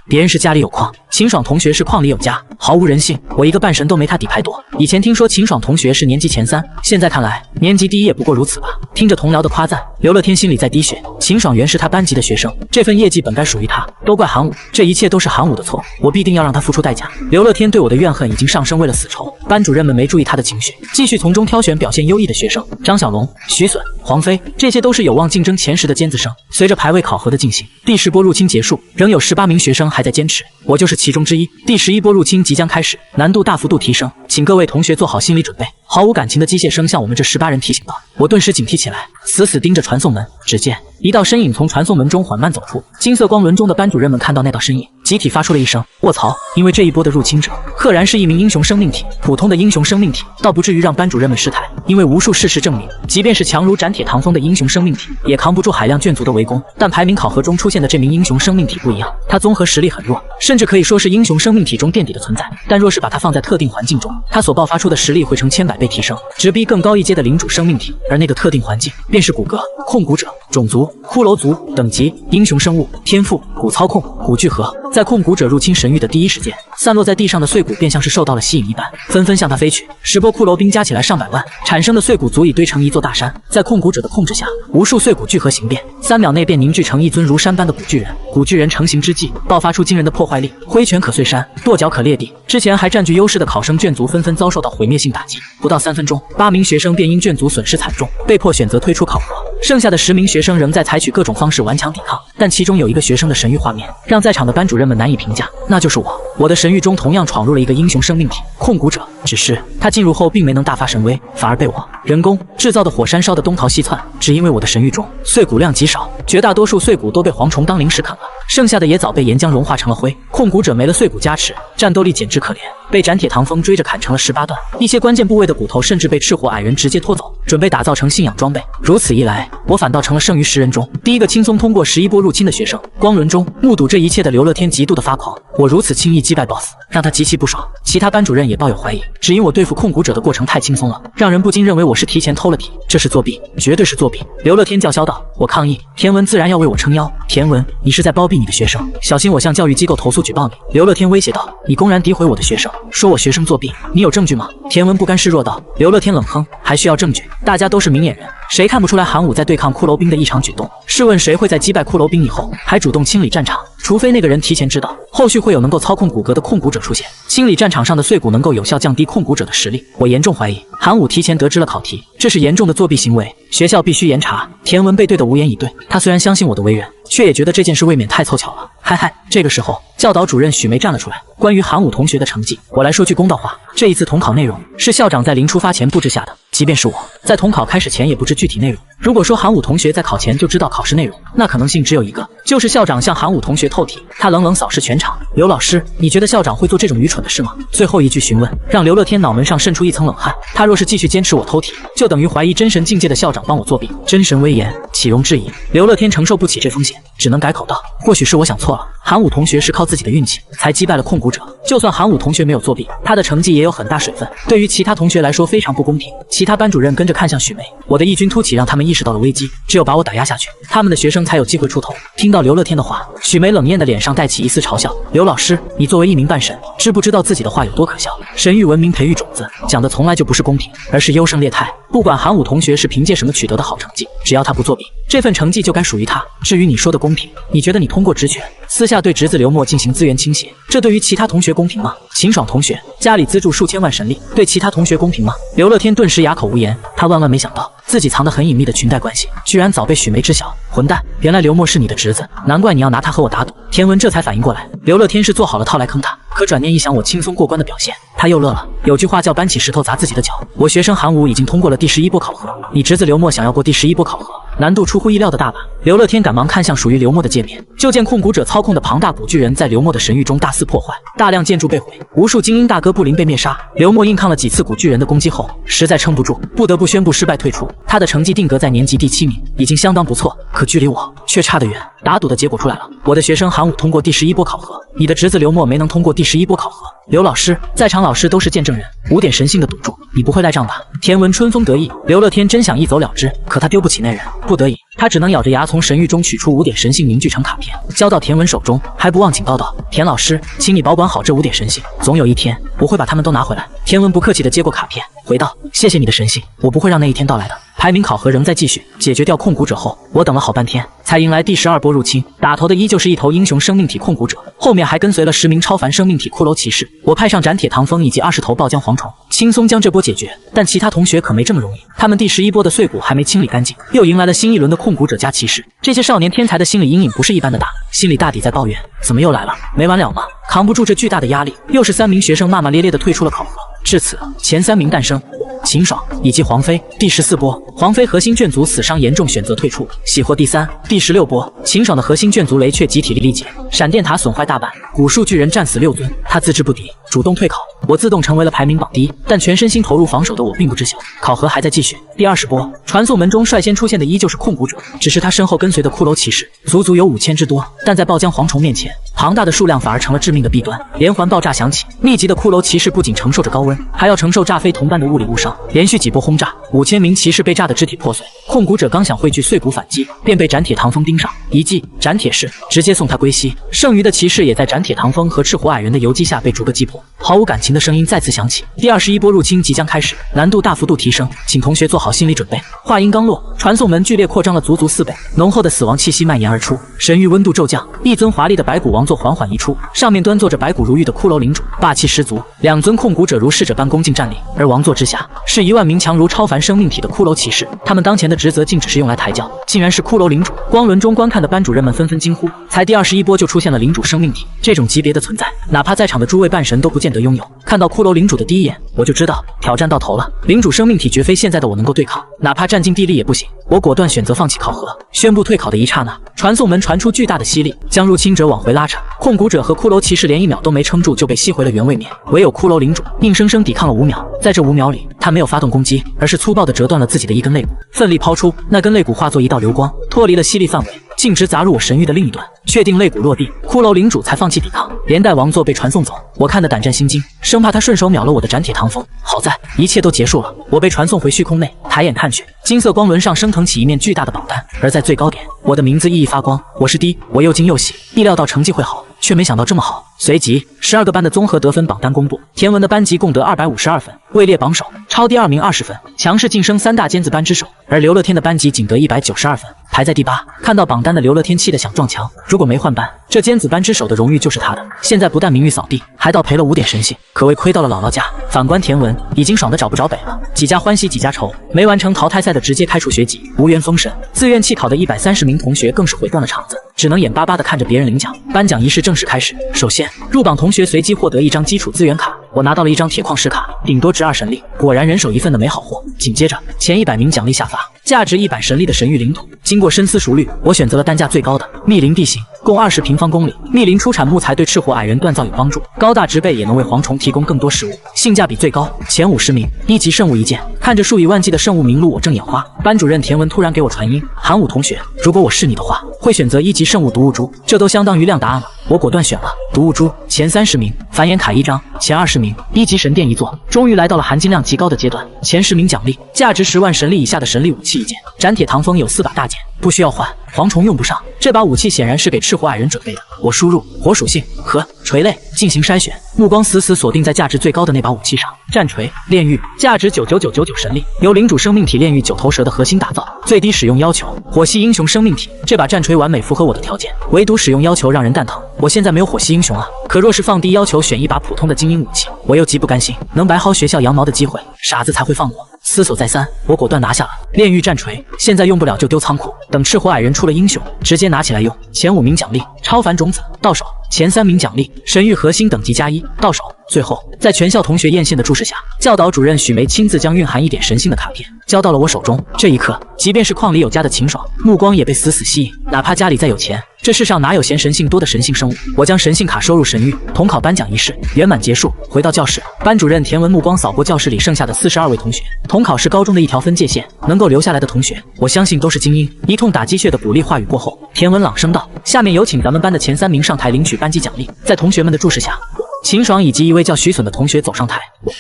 别人是家里有矿，秦爽同学是矿里有家，毫无人性。我一个半神都没他底牌多。以前听说秦爽同学是年级前3，现在看来年级第1也不过如此吧。听着同僚的夸赞，刘乐天心里在滴血。秦爽原是他班级的学生，这份业绩本该属于他，都怪韩武，这一切都是韩武的错，我必定要让他付出代价。刘乐天对我的怨恨已经上升为了死仇。班主任们没注意他的情绪，继续从中挑选表现优异的学生，张小龙、徐隼、黄飞，这些都是有望竞争前10的尖子生。随着排位考核的进行，第10波入侵结束，仍有18名学生还在坚持，我就是其中之一。第11波入侵即将开始，难度大幅度提升，请各位同学做好心理准备。毫无感情的机械声向我们这18人提醒道。我顿时警惕起来，死死盯着传送门。只见一道身影从传送门中缓慢走出，金色光轮中的班主任们看到那道身影，集体发出了一声卧槽！因为这一波的入侵者赫然是一名英雄生命体，普通的英雄生命体倒不至于让班主任们失态，因为无数事实证明，即便是强如斩铁唐风的英雄生命体，也扛不住海量眷族的围攻。但排名考核中出现的这名英雄生命体不一样，他综合实力很弱，甚至可以说是英雄生命体中垫底的存在。但若是把它放在特定环境中，他所爆发出的实力会成千百倍提升，直逼更高一阶的领主生命体。而那个特定环境便是骨骼、控骨者、种族、骷髅族、等级、英雄生物、天赋、骨操控、骨聚合。在控骨者入侵神域的第一时间，散落在地上的碎骨便像是受到了吸引一般，纷纷向他飞去。10波骷髅兵加起来上百万，产生的碎骨足以堆成一座大山。在控骨者的控制下，无数碎骨聚合形变，3秒内便凝聚成一尊如山般的骨巨人。骨巨人成型之际，爆发出惊人的破坏力，挥拳可碎山，跺脚可裂地。之前还占据优势的考生眷族纷纷遭受到毁灭性打击。不到3分钟，8名学生便因眷族损失惨重，被迫选择退出考核。剩下的10名学生仍在采取各种方式顽强抵抗，但其中有一个学生的神域画面让在场的班主任们难以评价，那就是我。我的神域中同样闯入了一个英雄生命体控骨者，只是他进入后并没能大发神威，反而被我人工制造的火山烧得东逃西窜。只因为我的神域中碎骨量极少，绝大多数碎骨都被蝗虫当零食啃了，剩下的也早被岩浆融化成了灰。控骨者没了碎骨加持，战斗力简直可怜，被斩铁唐风追着砍成了18段，一些关键部位的骨头甚至被赤火矮人直接拖走，准备打造成信仰装备。如此一来，我反倒成了剩余10人中第一个轻松通过11波入侵的学生。光轮中目睹这一切的刘乐天极度的发狂，我如此轻易击败 BOSS， 让他极其不爽。其他班主任也抱有怀疑，只因我对付控骨者的过程太轻松了，让人不禁认为我是提前偷了题，这是作弊，绝对是作弊。刘乐天叫嚣道。我抗议，田文自然要为我撑腰。田文，你是在包庇你的学生，小心我向教育机构投诉举报你。刘乐天威胁道。你公然诋毁我的学生，说我学生作弊，你有证据吗？田文不甘示弱道。刘乐天冷哼，还需要证据？大家都是明眼人，谁看不出来韩武在对抗骷髅兵的异常举动？试问谁会在击败骷髅兵以后还主动清理战场？除非那个人提前知道后续会有能够操控骨骼的控骨者出现，清理战场上的碎骨能够有效降低控骨者的实力。我严重怀疑韩武提前得知了考题，这是严重的作弊行为，学校必须严查。田文被对得无言以对，他虽然相信我的为人，却也觉得这件事未免太凑巧了。嗨嗨，这个时候教导主任许梅站了出来，关于韩武同学的成绩，我来说句公道话，这一次统考内容是校长在临出发前布置下的，即便是我在统考开始前也不知具体内容。如果说韩武同学在考前就知道考试内容，那可能性只有一个，就是校长向韩武同学透题。他冷冷扫视全场，刘老师，你觉得校长会做这种愚蠢的事吗？最后一句询问让刘乐天脑门上渗出一层冷汗，他若是继续坚持我偷题，就等于怀疑真神境界的校长帮我作弊，真神威严岂容置疑。刘乐天承受不起这风险，只能改口道，或许是我想错了，韩武同学是靠自己的运气才击败了控骨者，就算韩武同学没有作弊，他的成绩也有很大水分，对于其他同学来说非常不公平。其他班主任跟着看向许梅，我的异军突起让他们意识到了危机，只有把我打压下去，他们的学生才有机会出头。听到刘乐天的话，许梅冷艳的脸上带起一丝嘲笑。刘老师，你作为一名半神，知不知道自己的话有多可笑？神域文明培育种子，讲的从来就不是公平，而是优胜劣汰。不管韩武同学是凭借什么取得的好成绩，只要他不作弊，这份成绩就该属于他。至于你说的公平，你觉得你通过职权私下对侄子刘墨进行资源倾斜，这对于其他同学公平吗？秦爽同学家里资助数千万神力，对其他同学公平吗？刘乐天顿时哑口无言，他万万没想到自己藏得很隐秘的裙带关系居然早被许梅知晓。混蛋，原来刘墨是你的侄子，难怪你要拿他和我打赌。田文这才反应过来，刘乐天是做好了套来坑他，可转念一想我轻松过关的表现，他又乐了。有句话叫搬起石头砸自己的脚，我学生韩武已经通过了第11波考核，你侄子刘墨想要过第11波考核，难度出乎意料的大吧？刘乐天赶忙看向属于刘墨的界面，就见控骨者操控的庞大骨巨人在刘墨的神域中大肆破坏，大量建筑被毁，无数精英大哥布林被灭杀。刘墨硬抗了几次骨巨人的攻击后，实在撑不住，不得不宣布失败退出。他的成绩定格在年级第7名，已经相当不错，可距离我却差得远。打赌的结果出来了，我的学生韩武通过第11波考核，你的侄子刘墨没能通过第11波考核。刘老师，在场老师都是见证人，5点神性的赌注，你不会赖账吧？田文春风得意，刘乐天真想一走了之，可他丢不起那人，不得已，他只能咬着牙从神域中取出5点神性凝聚成卡片，交到田文手中，还不忘警告道：田老师，请你保管好这5点神性，总有一天我会把他们都拿回来。田文不客气地接过卡片，回道：谢谢你的神性，我不会让那一天到来的。排名考核仍在继续，解决掉控骨者后，我等了好半天，才迎来第12波入侵。打头的依旧是一头英雄生命体控骨者，后面还跟随了10名超凡生命体骷髅骑士。我派上斩铁唐风以及20头爆浆蝗虫，轻松将这波解决。但其他同学可没这么容易，他们第11波的碎骨还没清理干净，又迎来了新一轮的控骨者加骑士。这些少年天才的心理阴影不是一般的大，心里大抵在抱怨：怎么又来了？没完了吗？扛不住这巨大的压力，又是3名学生骂骂咧咧地退出了考核。至此，前3名诞生。秦爽以及黄飞。第14波，黄飞核心卷族死伤严重，选择退出，喜获第3。第16波，秦爽的核心卷族雷雀集体力竭，闪电塔损坏大半，古树巨人战死6尊，他自知不敌，主动退考。我自动成为了排名榜第1，但全身心投入防守的我并不知晓，考核还在继续。第20波，传送门中率先出现的依旧是控股者，只是他身后跟随的骷髅骑士足足有5000之多，但在爆浆蝗虫面前，庞大的数量反而成了致命的弊端。连环爆炸响起，密集的骷髅骑士不仅承受着高温，还要承受炸飞同伴的物理误伤。连续几波轰炸，5000名骑士被炸得肢体破碎。控股者刚想汇聚碎骨反击，便被斩铁唐风盯上，一记斩铁式直接送他归西。剩余的骑士也在斩铁唐风和赤火矮人的游击下被逐个击破。毫无感情的声音再次响起，第21波入侵即将开始，难度大幅度提升，请同学做好心理准备。话音刚落，传送门剧烈扩张了足足4倍，浓厚的死亡气息蔓延而出，神域温度骤降，一尊华丽的白骨王座缓缓移出，上面端坐着白骨如玉的骷髅领主，霸气十足。2尊控股者如使者般恭敬站立，而王座之下是1万名强如超凡生命体的骷髅骑士，他们当前的职责竟只是用来抬轿，竟然是骷髅领主。光轮中观看的班主任们纷纷惊呼，才第21波就出现了领主生命体，这种级别的存在，哪怕在场的诸位半神都不见得拥有。看到骷髅领主的第一眼，我就知道挑战到头了，领主生命体绝非现在的我能够对抗，哪怕占尽地利也不行。我果断选择放弃考核，宣布退考的一刹那，传送门传出巨大的吸力，将入侵者往回拉扯。控股者和骷髅骑士连1秒都没撑住就被吸回了原位面，唯有骷髅领主硬生生抵抗了5秒。在这5秒里，他没有发动攻击，而是粗暴地折断了自己的一根肋骨，奋力抛出，那根肋骨化作一道流光，脱离了吸力范围，径直砸入我神域的另一端。确定肋骨落地，骷髅领主才放弃抵抗，连带王座被传送走。我看得胆战心惊，生怕他顺手秒了我的斩铁唐风。好在一切都结束了，我被传送回虚空内，抬眼看去，金色光轮上升腾起一面巨大的榜单，而在最高点，我的名字熠熠发光。我是D，我又惊又喜，意料到成绩会好，却没想到这么好。随即12个班的综合得分榜单公布，田文的班级共得252分，位列榜首，超第2名20分，强势晋升3大尖子班之首。而刘乐天的班级仅得192分，排在第8。看到榜单的刘乐天气得想撞墙，如果没换班，这尖子班之首的荣誉就是他的。现在不但名誉扫地，还倒赔了5点神性，可谓亏到了姥姥家。反观田文，已经爽得找不着北了，几家欢喜几家愁，没完成淘汰赛的直接开除学籍，无缘封神。自愿弃考的130名同学更是毁断了场子，只能眼巴巴地看着别人领奖。颁奖仪式正式开始，首先入榜同学随机获得一张基础资源卡，我拿到了一张铁矿石卡，顶多值2神力，果然人手一份的没好货。紧接着前100名奖励下发，价值100神力的神域领土。经过深思熟虑，我选择了单价最高的密林地形，共20平方公里。密林出产木材对赤火矮人锻造有帮助，高大植被也能为蝗虫提供更多食物，性价比最高。前50名1级圣物一件，看着数以万计的圣物名录，我正眼花。班主任田文突然给我传音，韩武同学，如果我是你的话，会选择1级圣物毒物珠，这都相当于亮答案了。我果断选了毒物珠。前30名繁衍卡1张，前20名1级神殿1座。终于来到了含金量极高的阶段，前10名奖励价值10万神力以下的神力武器一件，斩铁唐风有4把大剑，不需要换，蝗虫用不上。这把武器显然是给赤火矮人准备的。我输入火属性和锤类进行筛选，目光死死锁定在价值最高的那把武器上。战锤炼狱，价值99999神力，由领主生命体炼狱9头蛇的核心打造，最低使用要求火系英雄生命体。这把战锤完美符合我的条件，唯独使用要求让人蛋疼。我现在没有火系英雄了，可若是放低要求选一把普通的精英武器，我又极不甘心。能白薅学校羊毛的机会，傻子才会放过。思索再三，我果断拿下了炼狱战锤。现在用不了就丢仓库，等赤火矮人出了英雄，直接拿起来用。前5名奖励超凡种子到手，前3名奖励神域核心等级+1到手。最后在全校同学艳羡的注视下，教导主任许梅亲自将蕴含1点神性的卡片交到了我手中。这一刻，即便是矿里有家的秦爽，目光也被死死吸引。哪怕家里再有钱，这世上哪有嫌神性多的神性生物？我将神性卡收入神域。统考颁奖仪式圆满结束，回到教室，班主任田文目光扫过教室里剩下的42位同学。统考是高中的一条分界线，能够留下来的同学，我相信都是精英。一通打鸡血的鼓励话语过后，田文朗声道：“下面有请咱们班的前3名上台领取班级奖励。”在同学们的注视下，秦爽以及一位叫徐隼的同学走上台。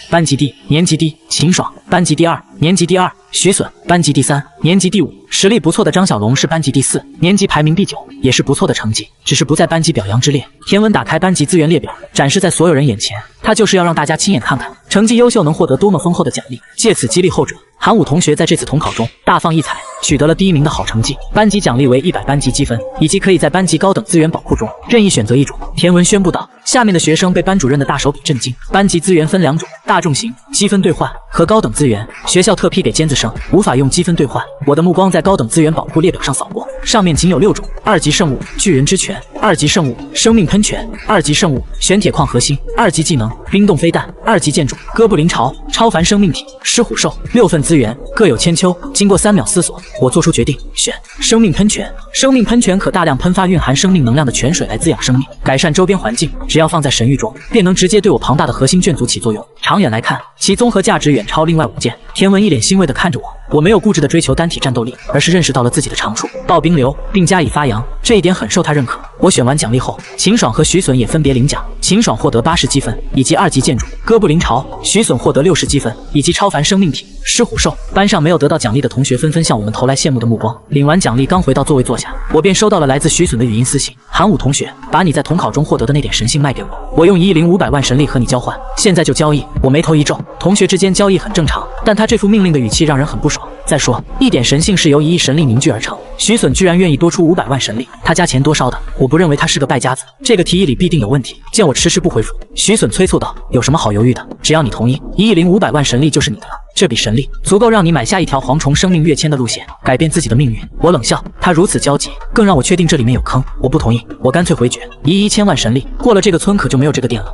班级第，年级第，秦爽；班级第2，年级第2，徐隼；班级第3，年级第5。实力不错的张小龙是班级第4，年级排名第9，也是不错的成绩，只是不在班级表扬之列。田文打开班级资源列表，展示在所有人眼前，他就是要让大家亲眼看看成绩优秀能获得多么丰厚的奖励，借此激励后者。韩武同学在这次统考中大放异彩，取得了第1名的好成绩，班级奖励为100班级积分，以及可以在班级高等资源宝库中任意选择一种。田文宣布道。下面的学生被班主任的大手笔震惊，班级资源分2种，大众型积分兑换和高等资源，学校特批给尖子生，无法用积分兑换。我的目光在高等资源宝库列表上扫过，上面仅有6种：2级圣物巨人之拳，2级圣物生命喷泉，2级圣物玄铁矿核心，2级技能冰冻飞弹，2级建筑哥布林巢超凡生命体狮虎兽，6份资源各有千秋。经过3秒思索，我做出决定，选生命喷泉。生命喷泉可大量喷发蕴含生命能量的泉水来滋养生命，改善周边环境。只要放在神域中，便能直接对我庞大的核心卷组起作用。长远来看，其综合价值远超另外5件。田文一脸欣慰地看着我，我没有固执地追求单体战斗力，而是认识到了自己的长处——爆冰流，并加以发扬，这一点很受他认可。我选完奖励后，秦爽和徐隼也分别领奖。秦爽获得80积分，以及2级建筑哥布林巢；徐隼获得60积分，以及超凡生命体狮虎兽。班上没有得到奖励的同学纷纷向我们投来羡慕的目光。领完奖励，刚回到座位坐下，我便收到了来自徐隼的语音私信：韩武同学，把你在统考中获得的那点神性卖给我，我用1亿0500万神力和你交换，现在就交易。我眉头一皱，同学之间交易很正常，但他这副命令的语气让人很不爽。再说，一点神性是由1亿神力凝聚而成，徐隼居然愿意多出500万神力，他家钱多烧的，我不认为他是个败家子，这个提议里必定有问题。见我迟迟不回复，徐隼催促道：有什么好犹豫的？只要你同意，1亿0500万神力就是你的了。这笔神力足够让你买下一条蝗虫生命跃迁的路线，改变自己的命运。我冷笑，他如此焦急，更让我确定这里面有坑。我不同意，我干脆回绝，1亿1000万神力，过了这个村可就没有这个店了。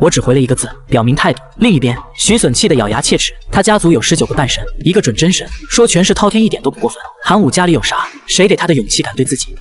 我只回了一个字，表明态度。另一边，徐隼气得咬牙切齿，他家族有19个半神，1个准真神，说全是滔天一点都不过分。韩武家里有啥？谁给他的勇气敢对自己？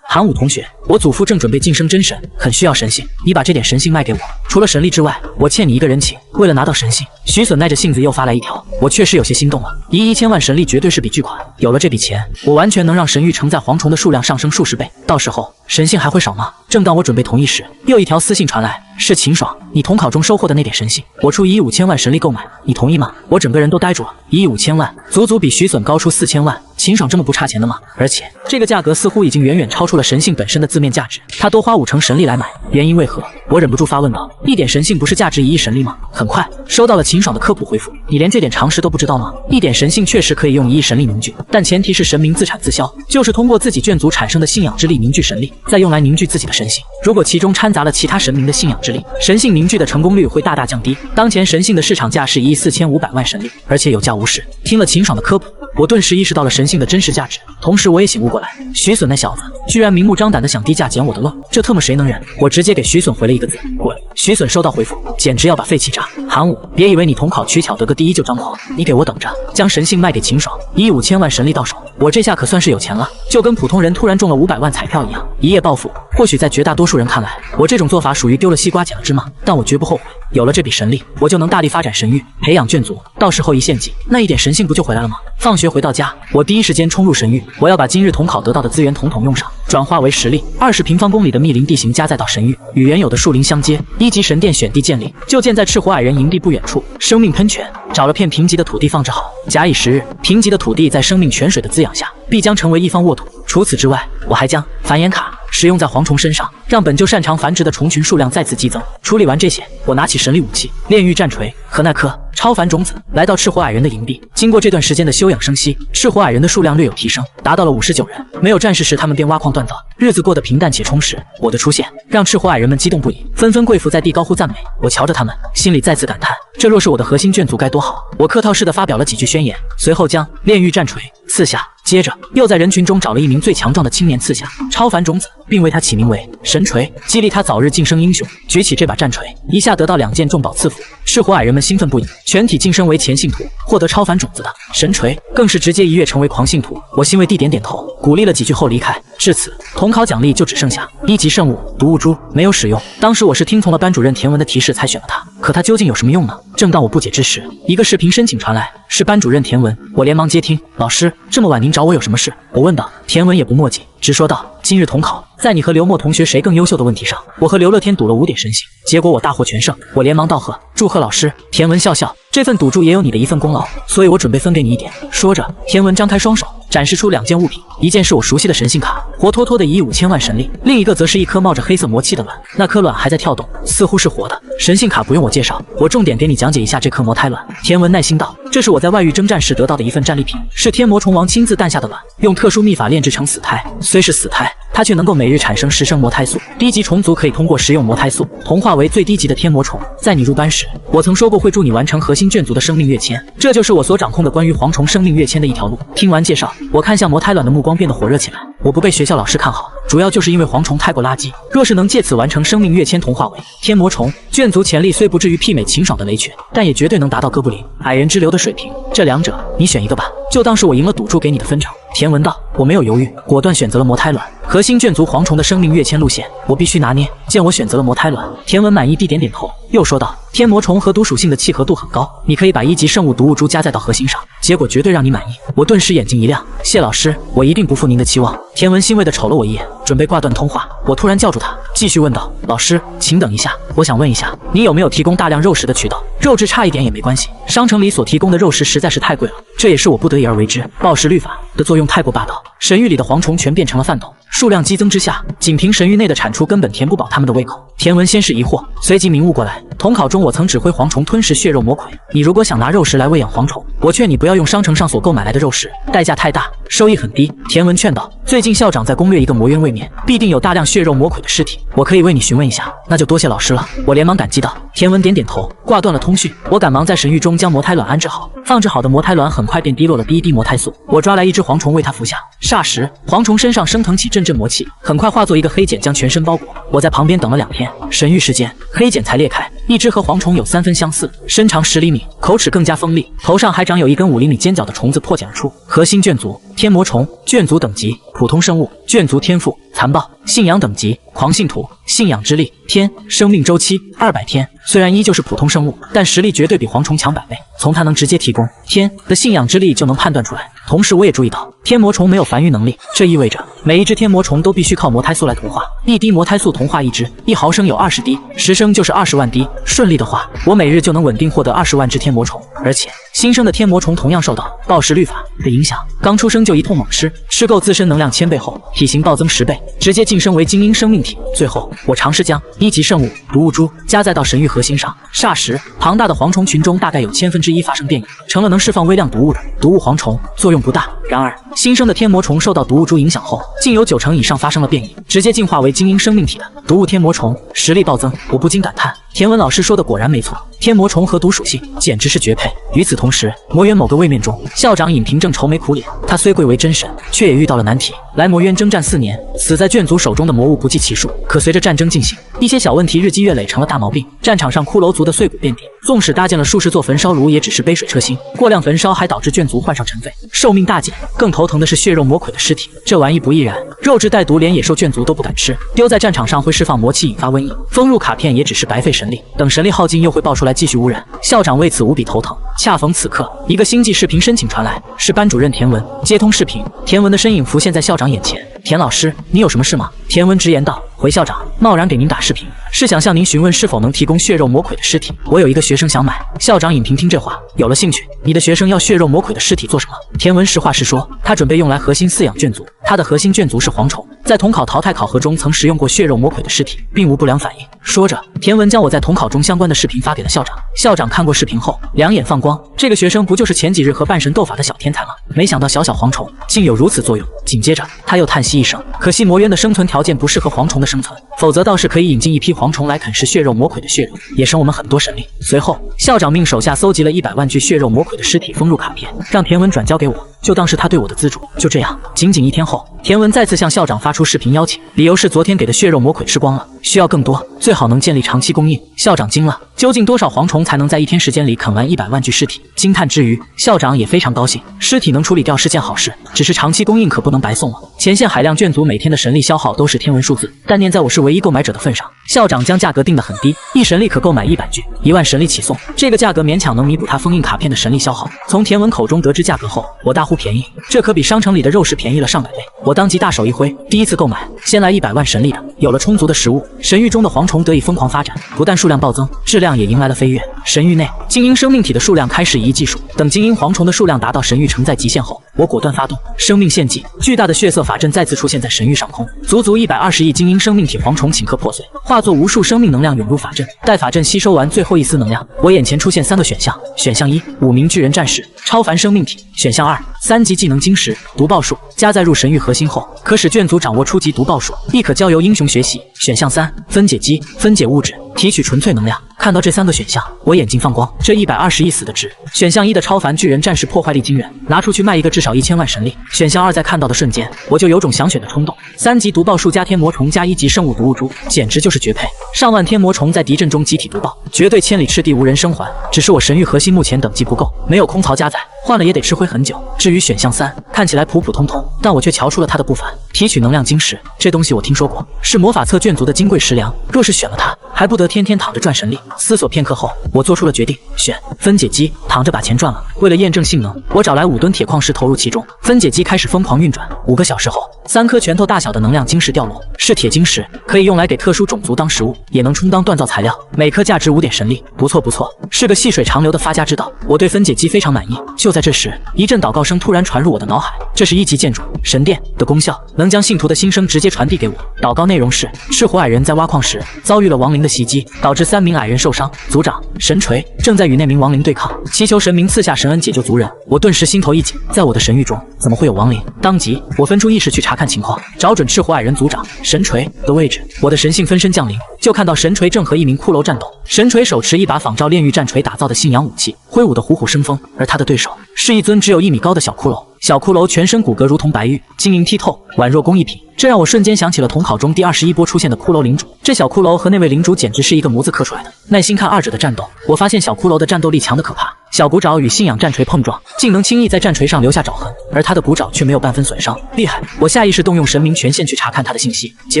韩武同学，我祖父正准备晋升真神，很需要神性，你把这点神性卖给我。除了神力之外，我欠你一个人情。为了拿到神性，徐隼耐着性子又发来一条，我确实有些心动了。1亿1000万神力绝对是笔巨款，有了这笔钱，我完全能让神域承载蝗虫的数量上升数十倍，到时候神性还会少吗？正当我准备同意时，又一条私信传来，是秦爽，你统考中收获的那点神性，我出1亿5000万神力购买，你同意吗？我整个人都呆住了，1亿5000万，足足比徐隼高出4000万。秦爽这么不差钱的吗？而且这个价格似乎已经远远超出了神性本身的字面价值，他多花5成神力来买，原因为何？我忍不住发问道。一点神性不是价值1亿神力吗？很快收到了秦爽的科普回复，你连这点常识都不知道吗？一点神性确实可以用1亿神力凝聚，但前提是神明自产自销，就是通过自己眷族产生的信仰之力凝聚神力，再用来凝聚自己的神性。如果其中掺杂了其他神明的信仰之力，神性凝聚的成功率会大大降低。当前神性的市场价是1亿4500万神力，而且有价无市。听了秦爽的科普，我顿时意识到了神性的真实价值，同时我也醒悟过来，徐隼那小子居然明目张胆的想低价捡我的漏，这特么谁能忍？我直接给徐隼回了一个字：滚！徐隼收到回复，简直要把废气炸。韩武，别以为你统考取巧得个第一就张狂，你给我等着，将神性卖给秦爽，1亿5000万神力到手，我这下可算是有钱了，就跟普通人突然中了500万彩票一样，一夜暴富。或许在绝大多数人看来，我这种做法属于丢了西瓜捡了芝麻，但我绝不后悔。有了这笔神力，我就能大力发展神域，培养眷族，到时候一献祭，那一点神性不就回来了吗？放学回到家，我第一时间冲入神域，我要把今日统考得到的资源统统用上，转化为实力。20平方公里的密林地形加载到神域，与原有的树林相接，1级神殿选地建立，就建在赤火矮人营地不远处。生命喷泉，找了片贫瘠的土地放置好，假以时日，贫瘠的土地在生命泉水的滋养下，必将成为一方沃土。除此之外，我还将繁衍卡使用在蝗虫身上，让本就擅长繁殖的虫群数量再次激增。处理完这些，我拿起神力武器炼狱战锤和那颗超凡种子，来到赤火矮人的营地。经过这段时间的休养生息，赤火矮人的数量略有提升，达到了59人。没有战事时，他们便挖矿锻造，日子过得平淡且充实。我的出现让赤火矮人们激动不已，纷纷跪伏在地高呼赞美。我瞧着他们，心里再次感叹，这若是我的核心眷族该多好。我客套式的发表了几句宣言，随后将炼狱战锤刺下，接着又在人群中找了一名最强壮的青年刺下超凡种子，并为他起名为神锤，激励他早日晋升英雄。举起这把战锤，一下得到2件重宝赐福。赤火矮人们兴奋不已，全体晋升为前信徒。获得超凡种子的神锤更是直接一跃成为狂信徒。我欣慰地点点头，鼓励了几句后离开。至此，统考奖励就只剩下1级圣物毒物珠没有使用。当时我是听从了班主任田文的提示才选了它，可它究竟有什么用呢？正当我不解之时，一个视频申请传来，是班主任田文。我连忙接听，老师，这么晚您找我有什么事？我问道。田文也不墨迹，直说道，今日统考，在你和刘墨同学谁更优秀的问题上，我和刘乐天赌了5点神性，结果我大获全胜。我连忙道贺，祝贺老师。田文笑笑，这份赌注也有你的一份功劳，所以我准备分给你1点。说着，田文张开双手，展示出2件物品，一件是我熟悉的神性卡，活脱脱的1亿5000万神力，另一个则是一颗冒着黑色魔气的卵，那颗卵还在跳动，似乎是活的。神性卡不用我介绍，我重点给你讲解一下这颗魔胎卵。田文耐心道，这是我在外域征战时得到的一份战利品，是天魔虫王亲自诞下的卵，用特殊秘法炼制成死胎，虽是死胎，它却能够每日产生10升魔胎素。低级虫族可以通过食用魔胎素同化为最低级的天魔虫。在你入班时，我曾说过会助你完成核心卷族的生命跃迁，这就是我所掌控的关于蝗虫生命跃迁的一条路。听完介绍，我看向魔胎卵的目光变得火热起来。我不被学校老师看好，主要就是因为蝗虫太过垃圾。若是能借此完成生命跃迁同化为天魔虫，卷族潜力虽不至于媲美秦爽的雷雀，但也绝对能达到哥布林、矮人之流的水平。这两者你选一个吧，就当是我赢了赌注给你的分成。田文道，我没有犹豫，果断选择了魔胎卵。核心卷族蝗虫的生命跃迁路线，我必须拿捏。见我选择了魔胎卵，田文满意地点点头，又说道：天魔虫和毒属性的契合度很高，你可以把1级圣物毒物珠加载到核心上，结果绝对让你满意。我顿时眼睛一亮，谢老师，我一定不负您的期望。田文欣慰地瞅了我一眼，准备挂断通话。我突然叫住他，继续问道：老师，请等一下，我想问一下，你有没有提供大量肉食的渠道？肉质差一点也没关系，商城里所提供的肉食实在是太贵了，这也是我不得已而为之。暴食律法的作用太过霸道，神域里的蝗虫全变成了饭桶，数量激增之下，仅凭神域内的产出根本填不饱他们的胃口。田文先是疑惑，随即明悟过来，统考中我曾指挥蝗虫吞噬血肉魔鬼，你如果想拿肉食来喂养蝗虫，我劝你不要用商城上所购买来的肉食，代价太大，收益很低。田文劝道，最近校长在攻略一个魔渊位面，必定有大量血肉魔鬼的尸体，我可以为你询问一下。那就多谢老师了，我连忙感激道。田文点点头，挂断了通讯。我赶忙在神域中将魔胎卵安置好，放置好的魔胎卵很快便滴落了第一滴魔胎素。我抓来一只蝗虫为它服下，霎时蝗虫身上升腾起阵阵魔气，很快化作一个黑茧将全身包裹。我在旁边等了2天，神域时间，黑茧才裂开。一只和蝗虫有3分相似，身长10厘米，口齿更加锋利，头上还长有一根5厘米尖角的虫子破茧而出。核心卷族天魔虫，卷族等级普通生物，卷族天赋残暴，信仰等级狂信徒，信仰之力天，生命周期200天。虽然依旧是普通生物，但实力绝对比蝗虫强100倍。从它能直接提供天的信仰之力就能判断出来。同时我也注意到，天魔虫没有繁育能力，这意味着每一只天魔虫都必须靠魔胎素来同化。1滴魔胎素同化一只，1毫升有20滴，10升就是20万滴。顺利的话，我每日就能稳定获得20万只天魔虫。而且新生的天魔虫同样受到暴食律法的影响，刚出生就一通猛吃，吃够自身能量1000倍后，体型暴增10倍，直接晋升为精英生命体。最后我尝试将1级圣物毒物珠加载到神域核心上，霎时庞大的蝗虫群中大概有1/1000发生变异，成了能释放微量毒物的毒物蝗虫，作用不大。然而新生的天魔虫受到毒物珠影响后，竟有90%以上发生了变异，直接进化为精英生命体的毒物天魔虫，实力暴增。我不禁感叹，田文老师说的果然没错，天魔虫和毒属性简直是绝配。与此同时，魔渊某个位面中，校长尹平正愁眉苦脸，他虽贵为真神，却也遇到了难题。来魔渊征战4年，死在卷族手中的魔物不计其数，可随着战争进行，一些小问题日积月累成了大毛病。战场上骷髅族的碎骨遍地，纵使搭建了数十座焚烧炉，也只是杯水车薪。过量焚烧还导致卷族患上尘肺，寿命大减。更头疼的是血肉魔鬼的尸体，这玩意不易燃，肉质带毒，连野兽卷族都不敢吃，丢在战场上会释放魔气引发瘟疫，封入卡片也只是白费神力，等神力耗尽又会爆出来继续污染。校长为此无比头疼。恰逢此刻，一个星际视频申请传来，是班主任田文。接通视频，田文的身影浮现在校长眼前。田老师，你有什么事吗？田文直言道。回校长，贸然给您打视频，是想向您询问是否能提供血肉魔鬼的尸体。我有一个学生想买。校长尹平听这话有了兴趣。你的学生要血肉魔鬼的尸体做什么？田文实话实说，他准备用来核心饲养卷族。他的核心卷族是蝗虫，在统考淘汰考核中曾使用过血肉魔鬼的尸体，并无不良反应。说着，田文将我在统考中相关的视频发给了校长。校长看过视频后，两眼放光，这个学生不就是前几日和半神斗法的小天才吗？没想到小蝗虫竟有如此作用。紧接着他又叹息一声，可惜魔渊的生存条件不适合蝗虫的生存，否则倒是可以引进一批蝗虫来啃食血肉魔鬼的血肉，也省我们很多神力。随后校长命手下搜集了100万具血肉魔鬼的尸体封入卡片，让田文转交给我，就当是他对我的资助。就这样，仅仅1天后，田文再次向校长发出视频邀请，理由是昨天给的血肉魔鬼吃光了，需要更多，最好能建立长期供应。校长惊了，究竟多少蝗虫才能在1天时间里啃完100万具尸体？惊叹之余，校长也非常高兴，尸体能处理掉是件好事，只是长期供应可不能白送了。前线海量卷族每天的神力消耗都是天文数字，但念在我是唯一购买者的份上，校长将价格定得很低，1神力可购买100具，1万神力起送，这个价格勉强能弥补他封印卡片的神力消耗。从田文口中得知价格后，我大呼便宜，这可比商城里的肉食便宜了上百倍。我当即大手一挥，第一次购买，先来100万神力的。有了充足的食物，神域中的蝗虫得以疯狂发展，不但数量暴增，质量也迎来了飞跃。神域内精英生命体的数量开始以一计数，等精英蝗虫的数量达到神域承载极限后，我果断发动生命献祭。巨大的血色法阵再次出现在神域上空，足足120亿精英生命体蝗虫顷刻破碎，化化作无数生命能量涌入法阵。待法阵吸收完最后一丝能量，我眼前出现3个选项：选项1，5名巨人战士，超凡生命体；选项2，3级技能晶石，毒爆术，加载入神域核心后，可使卷组掌握初级毒爆术，亦可交由英雄学习；选项3，分解机，分解物质，提取纯粹能量。看到这3个选项，我眼睛放光，这120亿死的值。选项1的超凡巨人战士破坏力惊人，拿出去卖一个至少1000万神力。选项2在看到的瞬间，我就有种想选的冲动。3级毒爆术加天魔虫加1级生物毒物珠，简直就是绝配。上万天魔虫在敌阵中集体毒爆，绝对千里赤地无人生还。只是我神域核心目前等级不够，没有空槽加载，换了也得吃灰很久。至于选项3，看起来普普通通，但我却瞧出了它的不凡。提取能量晶石，这东西我听说过，是魔法册卷族的金贵食粮。若是选了它，还不得天天躺着赚神力。思索片刻后，我做出了决定，选分解机，躺着把钱赚了。为了验证性能，我找来5吨铁矿石投入其中，分解机开始疯狂运转。5个小时后，3颗拳头大小的能量晶石掉落，是铁晶石，可以用来给特殊种族当食物，也能充当锻造材料，每颗价值5点神力，不错不错，是个细水长流的发家之道。我对分解机非常满意。就在这时，一阵祷告声突然传入我的脑海，这是1级建筑神殿的功效，能将信徒的心声直接传递给我。祷告内容是：赤火矮人在挖矿时遭遇了亡灵的袭击，导致3名矮人受伤，族长神锤正在与那名亡灵对抗，祈求神明赐下神恩解救族人。我顿时心头一紧，在我的神域中怎么会有亡灵？当即我分出意识去查看情况，找准赤火矮人族长神锤的位置。我的神性分身降临，就看到神锤正和一名骷髅战斗，神锤手持一把仿照炼狱战锤打造的信仰武器，挥舞得虎虎生风，而他的对手是一尊只有1米高的小骷髅。小骷髅全身骨骼如同白玉，晶莹剔透，宛若工艺品。这让我瞬间想起了统考中第21波出现的骷髅领主。这小骷髅和那位领主简直是一个模子刻出来的。耐心看2者的战斗，我发现小骷髅的战斗力强得可怕。小骨爪与信仰战锤碰撞，竟能轻易在战锤上留下爪痕，而他的骨爪却没有半分损伤，厉害！我下意识动用神明权限去查看他的信息，结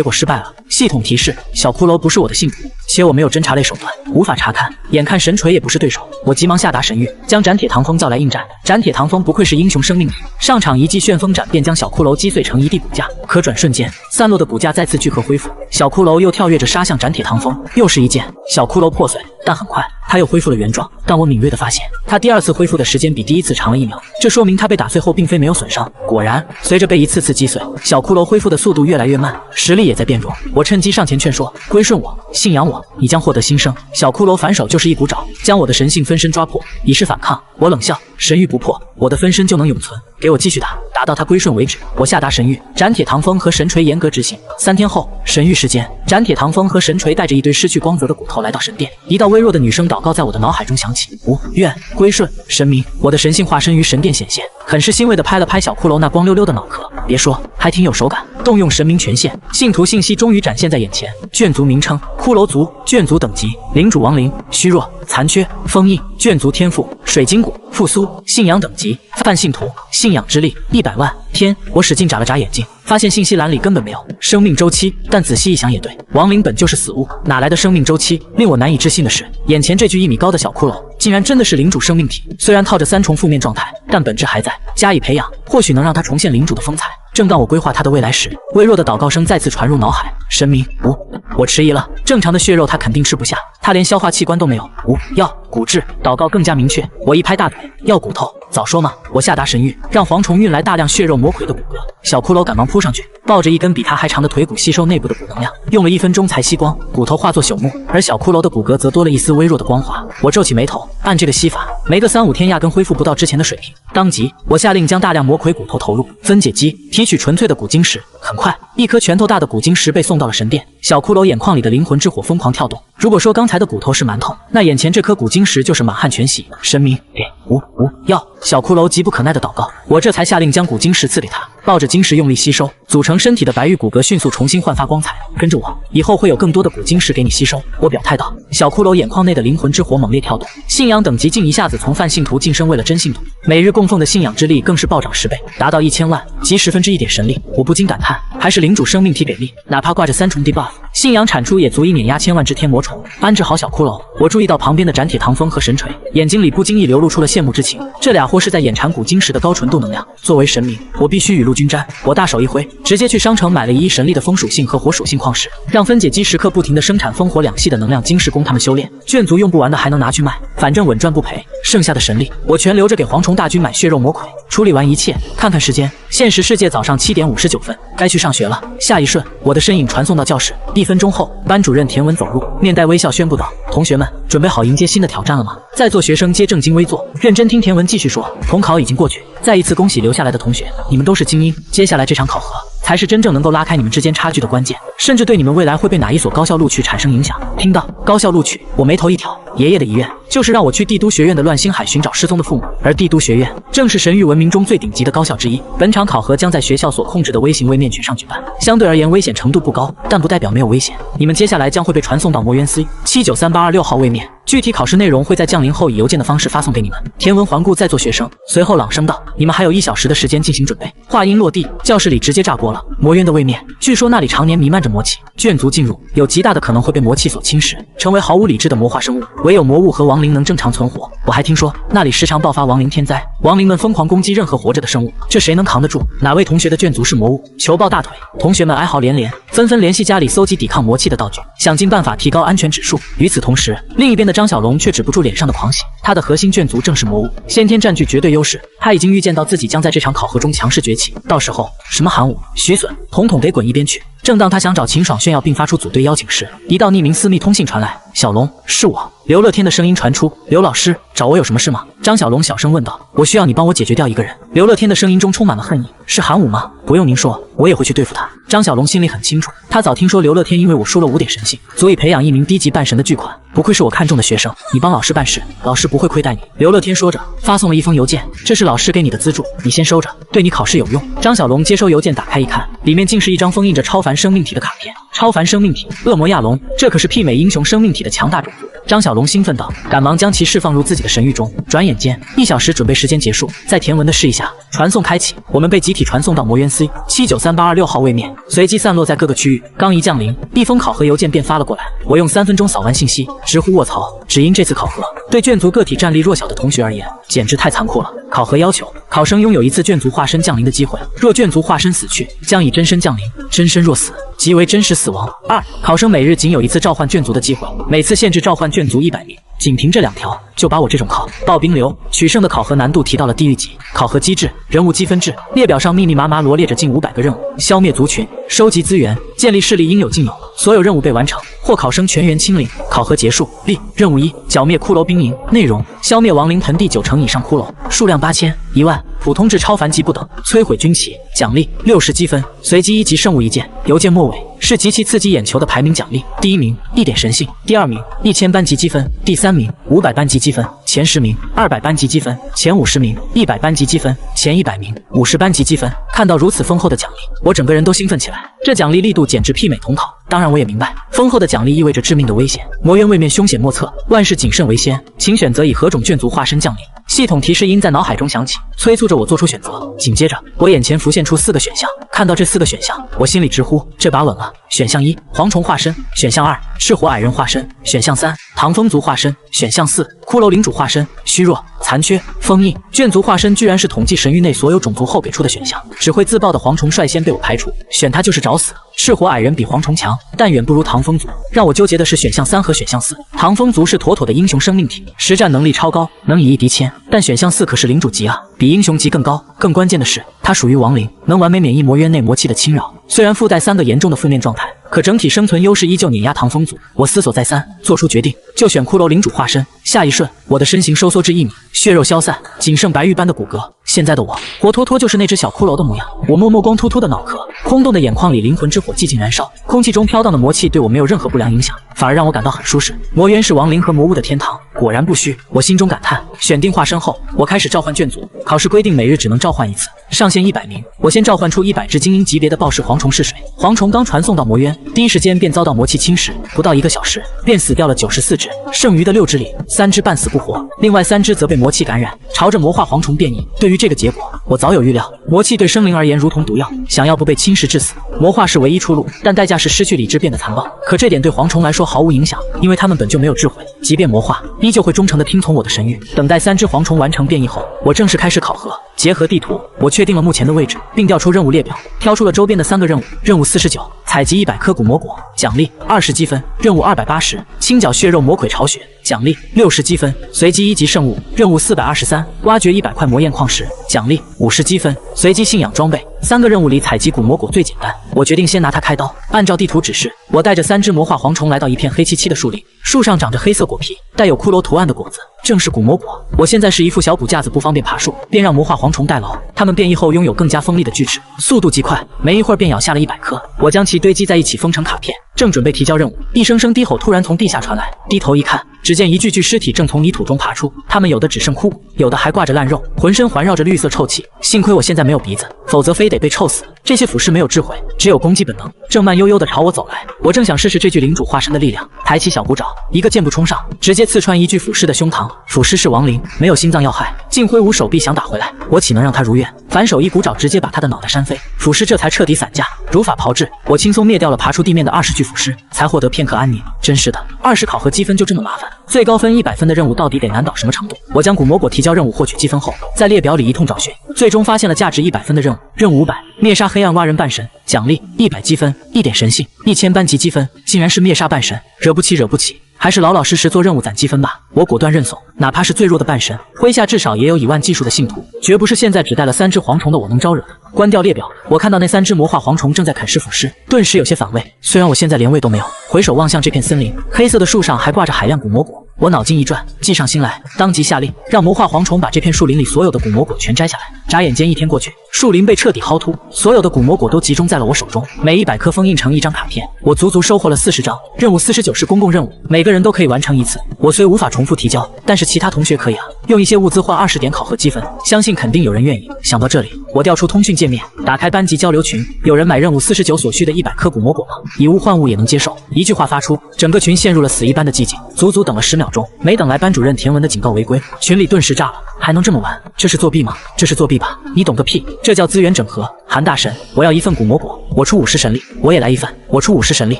果失败了。系统提示：小骷髅不是我的信徒，且我没有侦查类手段，无法查看。眼看神锤也不是对手，我急忙下达神谕，将斩铁唐风叫来应战。斩铁唐风不愧是英雄生命体，上场一记旋风斩便将小骷髅击碎成一地骨架。可转瞬间，散落的骨架再次聚合恢复，小骷髅又跳跃着杀向斩铁唐风，又是一剑，小骷髅破碎，但很快他又恢复了原状。但我敏锐地发现，他第2次恢复的时间比第1次长了1秒，这说明他被打碎后并非没有损伤。果然，随着被一次次击碎，小骷髅恢复的速度越来越慢，实力也在变弱。我趁机上前劝说：归顺我，信仰我，你将获得新生。小骷髅反手就是一股爪，将我的神性分身抓破，以示反抗。我冷笑：神域不破，我的分身就能永存，给我继续打，打到他归顺为止。我下达神谕，斩铁唐风和神锤严格执行。3天后，神域时间，斩铁唐风和神锤带着一堆失去光泽的骨头来到神殿，一道微弱的女声祷告在我的脑海中响起：无愿归顺神明。我的神性化身于神殿显现，很是欣慰地拍了拍小骷髅那光溜溜的脑壳，别说，还挺有手感。动用神明权限，信徒信息终于展现在眼前。卷族名称：骷髅族，卷族等级：领主亡灵，虚弱，残缺，封印。卷族天赋：水晶骨，复苏。信仰等级：泛信徒，信仰之力100万。天，我使劲眨了眨眼睛，发现信息栏里根本没有生命周期，但仔细一想也对，亡灵本就是死物，哪来的生命周期？令我难以置信的是，眼前这具1米高的小骷髅，竟然真的是领主生命体，虽然套着3重负面状态，但本质还在，加以培养，或许能让他重现领主的风采。正当我规划他的未来时，微弱的祷告声再次传入脑海：神明，无。我迟疑了，正常的血肉他肯定吃不下，他连消化器官都没有。无，要骨质。祷告更加明确，我一拍大腿：要骨头，早说嘛！我下达神谕，让蝗虫运来大量血肉魔魁的骨骼。小骷髅赶忙扑上去，抱着一根比他还长的腿骨吸收内部的骨能量，用了1分钟才吸光，骨头化作朽木，而小骷髅的骨骼则多了一丝微弱的光滑。我皱起眉头，按这个吸法，没个3-5天压根恢复不到之前的水平。当即，我下令将大量魔魁骨头投入分解机，提取纯粹的骨晶石。很快，1颗拳头大的骨晶石被送到了神殿。小骷髅眼眶里的灵魂之火疯狂跳动。如果说刚才的骨头是馒头，那眼前这颗骨晶石就是满汉全席。神明，给，无，要！小骷髅急不可耐的祷告，我这才下令将骨晶石赐给他。抱着晶石用力吸收，组成身体的白玉骨骼迅速重新焕发光彩。跟着我，以后会有更多的骨晶石给你吸收。我表态道。小骷髅眼眶内的灵魂之火猛烈跳动，信仰等级竟一下子从泛信徒晋升为了真信徒，每日供奉的信仰之力更是暴涨10倍，达到1000万，即1/10点神力。我不禁感叹，还是领主生命体给力，哪怕挂着3重 debuff， 信仰产出也足以碾压1000万只天魔虫。安置好小骷髅，我注意到旁边的斩铁唐风和神锤，眼睛里不经意流露出了羡慕之情。这俩货是在眼馋古晶石的高纯度能量。作为神明，我必须雨露均沾。我大手一挥，直接去商城买了1亿神力的风属性和火属性矿石，让分解机时刻不停地生产风火2系的能量晶石供他们修炼。卷族用不完的还能拿去卖，反正稳赚不赔。剩下的神力我全留着给蝗虫大军买血肉魔魁。处理完一切，看看时间，现实世界早上7点59分，该去上学了。下一瞬，我的身影传送到教室。1分钟后，班主任田文走入，面带微笑宣布道：“同学们，准备好迎接新的挑战了吗？”在座学生皆正襟危坐，认真听田文继续说。统考已经过去，再一次恭喜留下来的同学，你们都是精英。接下来这场考核才是真正能够拉开你们之间差距的关键，甚至对你们未来会被哪一所高校录取产生影响。听到高校录取，我眉头一挑，爷爷的遗愿就是让我去帝都学院的乱星海寻找失踪的父母，而帝都学院正是神域文明中最顶级的高校之一。本场考核将在学校所控制的微型位面群上举办，相对而言危险程度不高，但不代表没有危险。你们接下来将会被传送到魔渊 C793826号位面，具体考试内容会在降临后以邮件的方式发送给你们。田文环顾在座学生，随后朗声道：“你们还有1小时的时间进行准备。”话音落地，教室里直接炸锅了。魔渊的位面，据说那里常年弥漫着魔气，眷族进入有极大的可能会被魔气所侵蚀，成为毫无理智的魔化生物，唯有魔物和亡灵能正常存活。我还听说那里时常爆发亡灵天灾，亡灵们疯狂攻击任何活着的生物，这谁能扛得住？哪位同学的眷族是魔物？求抱大腿！同学们哀嚎连连，纷纷联系家里搜集抵抗魔气的道具，想尽办法提高安全指数。与此同时，另一边的张小龙却止不住脸上的狂喜，他的核心眷族正是魔物，先天占据绝对优势。他已经预见到自己将在这场考核中强势崛起，到时候什么韩武、徐隼，统统给滚一边去！正当他想找秦爽炫耀并发出组队邀请时，一道匿名私密通信传来：“小龙，是我。”刘乐天的声音传出：“刘老师，找我有什么事吗？”张小龙小声问道：“我需要你帮我解决掉一个人。”刘乐天的声音中充满了恨意：“是韩武吗？不用您说，我也会去对付他。”张小龙心里很清楚，他早听说刘乐天因为我输了5点神性，足以培养一名低级半神的巨款，不愧是我看中的学生。你帮老师办事，老师不会亏待你。刘乐天说着，发送了一封邮件：“这是老师给你的资助，你先收着，对你考试有用。”张小龙接收邮件，打开一看，里面竟是一张封印着超凡生命体的卡片。超凡生命体，恶魔亚龙，这可是媲美英雄生命体的强大种族。张小龙兴奋道，赶忙将其释放入自己的神域中。转眼间，1小时准备时间结束，在田文的示意下，传送开启，我们被集体传送到魔渊 C793826号位面，随机散落在各个区域。刚一降临，一封考核邮件便发了过来。我用3分钟扫完信息，直呼卧槽！只因这次考核对眷族个体战力弱小的同学而言，简直太残酷了。考核要求，考生拥有1次眷族化身降临的机会，若眷族化身死去，将以真身降临，真身若死，即为真实死亡。2. 考生每日仅有1次召唤眷族的机会，每次限制召唤眷族100名。仅凭这2条，就把我这种考爆冰流取胜的考核难度提到了地狱级。考核机制：人物积分制，列表上密密麻麻罗列着近500个任务，消灭族群，收集资源，建立势力应有尽有。所有任务被完成，或考生全员清零。考核结束。例：任务1：剿灭骷髅兵营。内容：消灭亡灵盆地9成以上骷髅，数量8000、10000，普通至超凡级不等。摧毁军旗。奖励60积分，随机1级圣物1件。邮件末尾是极其刺激眼球的排名奖励：第1名1点神性，第2名1000班级积分，第3名500班级积分，前10名200班级积分，前50名100班级积分，前100名50班级积分。看到如此丰厚的奖励，我整个人都兴奋起来。这奖励力度简直媲美统考。当然，我也明白，丰厚的奖励意味着致命的危险。魔渊位面凶险莫测，万事谨慎为先，请选择以何种眷族化身降临。系统提示音在脑海中响起，催促着我做出选择。紧接着，我眼前浮现出4个选项。看到这4个选项，我心里直呼这把稳了。选项1：蝗虫化身；选项2：赤火矮人化身；选项3：唐风族化身；选项4：骷髅领主化身。虚弱、残缺、封印。眷族化身居然是统计神域内所有种族后给出的选项，只会自爆的蝗虫率先被我排除，选他就是找死。赤火矮人比蝗虫强，但远不如唐风族。让我纠结的是选项3和选项4。唐风族是妥妥的英雄生命体，实战能力超高，能以1敌1000，但选项4可是领主级啊，比英雄级更高。更关键的是，它属于亡灵，能完美免疫魔渊内魔气的侵扰。虽然附带3个严重的负面状态，可整体生存优势依旧碾压唐风族。我思索再三，做出决定，就选骷髅领主化身。下一瞬，我的身形收缩至1米，血肉消散，仅剩白玉般的骨骼。现在的我，活脱脱就是那只小骷髅的模样。我摸摸光秃秃的脑壳，空洞的眼眶里灵魂之火寂静燃烧，空气中飘荡的魔气对我没有任何不良影响，反而让我感到很舒适。魔渊是亡灵和魔物的天堂，果然不虚。我心中感叹。选定化身后，我开始召唤眷族。考试规定每日只能召唤1次，上限100名。我先召唤出100只精英级别的暴噬蝗虫试水。蝗虫刚传送到魔渊，第一时间便遭到魔气侵蚀，不到1个小时便死掉了94只，剩余的6只里，3只半死不活，另外3只则被魔气感染，朝着魔化蝗虫变异。对于这个结果，我早有预料。魔气对生灵而言如同毒药，想要不被侵蚀致死，魔化是唯一出路，但代价是失去理智变得残暴。可这点对蝗虫来说说毫无影响，因为他们本就没有智慧，即便魔化，依旧会忠诚地听从我的神谕。等待3只蝗虫完成变异后，我正式开始考核。结合地图，我确定了目前的位置，并调出任务列表，挑出了周边的3个任务。任务49，采集100颗古魔果，奖励20积分。任务280，清剿血肉魔鬼巢穴，奖励60积分。随机1级圣物。任务423，挖掘100块魔焰矿石，奖励50积分。随机信仰装备。3个任务里采集古魔果最简单，我决定先拿它开刀。按照地图指示，我带着3只魔化蝗虫来到一片黑漆漆的树林，树上长着黑色果皮，带有骷髅图案的果子，正是古魔果。我现在是一副小骨架子，不方便爬树，便让魔化蝗虫代劳。它们变异后拥有更加锋利的锯齿，速度极快，没一会儿便咬下了100颗。我将其堆积在一起，封成卡片，正准备提交任务，一声声低吼突然从地下传来。低头一看，只见一具具尸体正从泥土中爬出，它们有的只剩枯骨，有的还挂着烂肉，浑身环绕着绿色臭气。幸亏我现在没有鼻子，否则非得被臭死。这些腐尸没有智慧，只有攻击本能，正慢悠悠地朝我走来。我正想试试这具领主化身的力量，抬起小骨爪，一个箭步冲上，直接刺穿一具腐尸的胸膛。腐尸是亡灵，没有心脏要害，竟挥舞手臂想打回来，我岂能让他如愿？反手一骨爪直接把他的脑袋扇飞，腐尸这才彻底散架，如法炮制。我轻松灭掉了爬出地面的20具腐尸，才获得片刻安宁。真是的，20考核积分就这么麻烦。最高分100分的任务到底得难到什么程度？我将古魔果提交任务获取积分后，在列表里一通找寻，最终发现了价值100分的任务。任务500，灭杀黑暗蛙人半神，奖励100积分，1点神性，1000班级积分。竟然是灭杀半神，惹不起惹不起。还是老老实实做任务攒积分吧。我果断认怂，哪怕是最弱的半神，麾下至少也有1万技术的信徒，绝不是现在只带了3只蝗虫的我能招惹的。关掉列表，我看到那3只魔化蝗虫正在啃食腐尸，顿时有些反胃。虽然我现在连胃都没有，回首望向这片森林，黑色的树上还挂着海量古魔果。我脑筋一转，计上心来，当即下令让魔化蝗虫把这片树林里所有的古魔果全摘下来。眨眼间1天过去，树林被彻底薅秃，所有的古魔果都集中在了我手中，每100颗封印成一张卡片，我足足收获了40张。任务49是公共任务，每个人都可以完成1次。我虽无法重复提交，但是其他同学可以啊，用一些物资换20点考核积分，相信肯定有人愿意。想到这里，我调出通讯界面，打开班级交流群，有人买任务49所需的100颗古魔果吗？以物换物也能接受。一句话发出，整个群陷入了死一般的寂静，足足等了10秒钟，没等来班主任田文的警告违规，群里顿时炸了。还能这么玩？这是作弊吗？这是作弊吧？你懂个屁！这叫资源整合。韩大神，我要1份古魔果，我出50神力。我也来1份，我出50神力。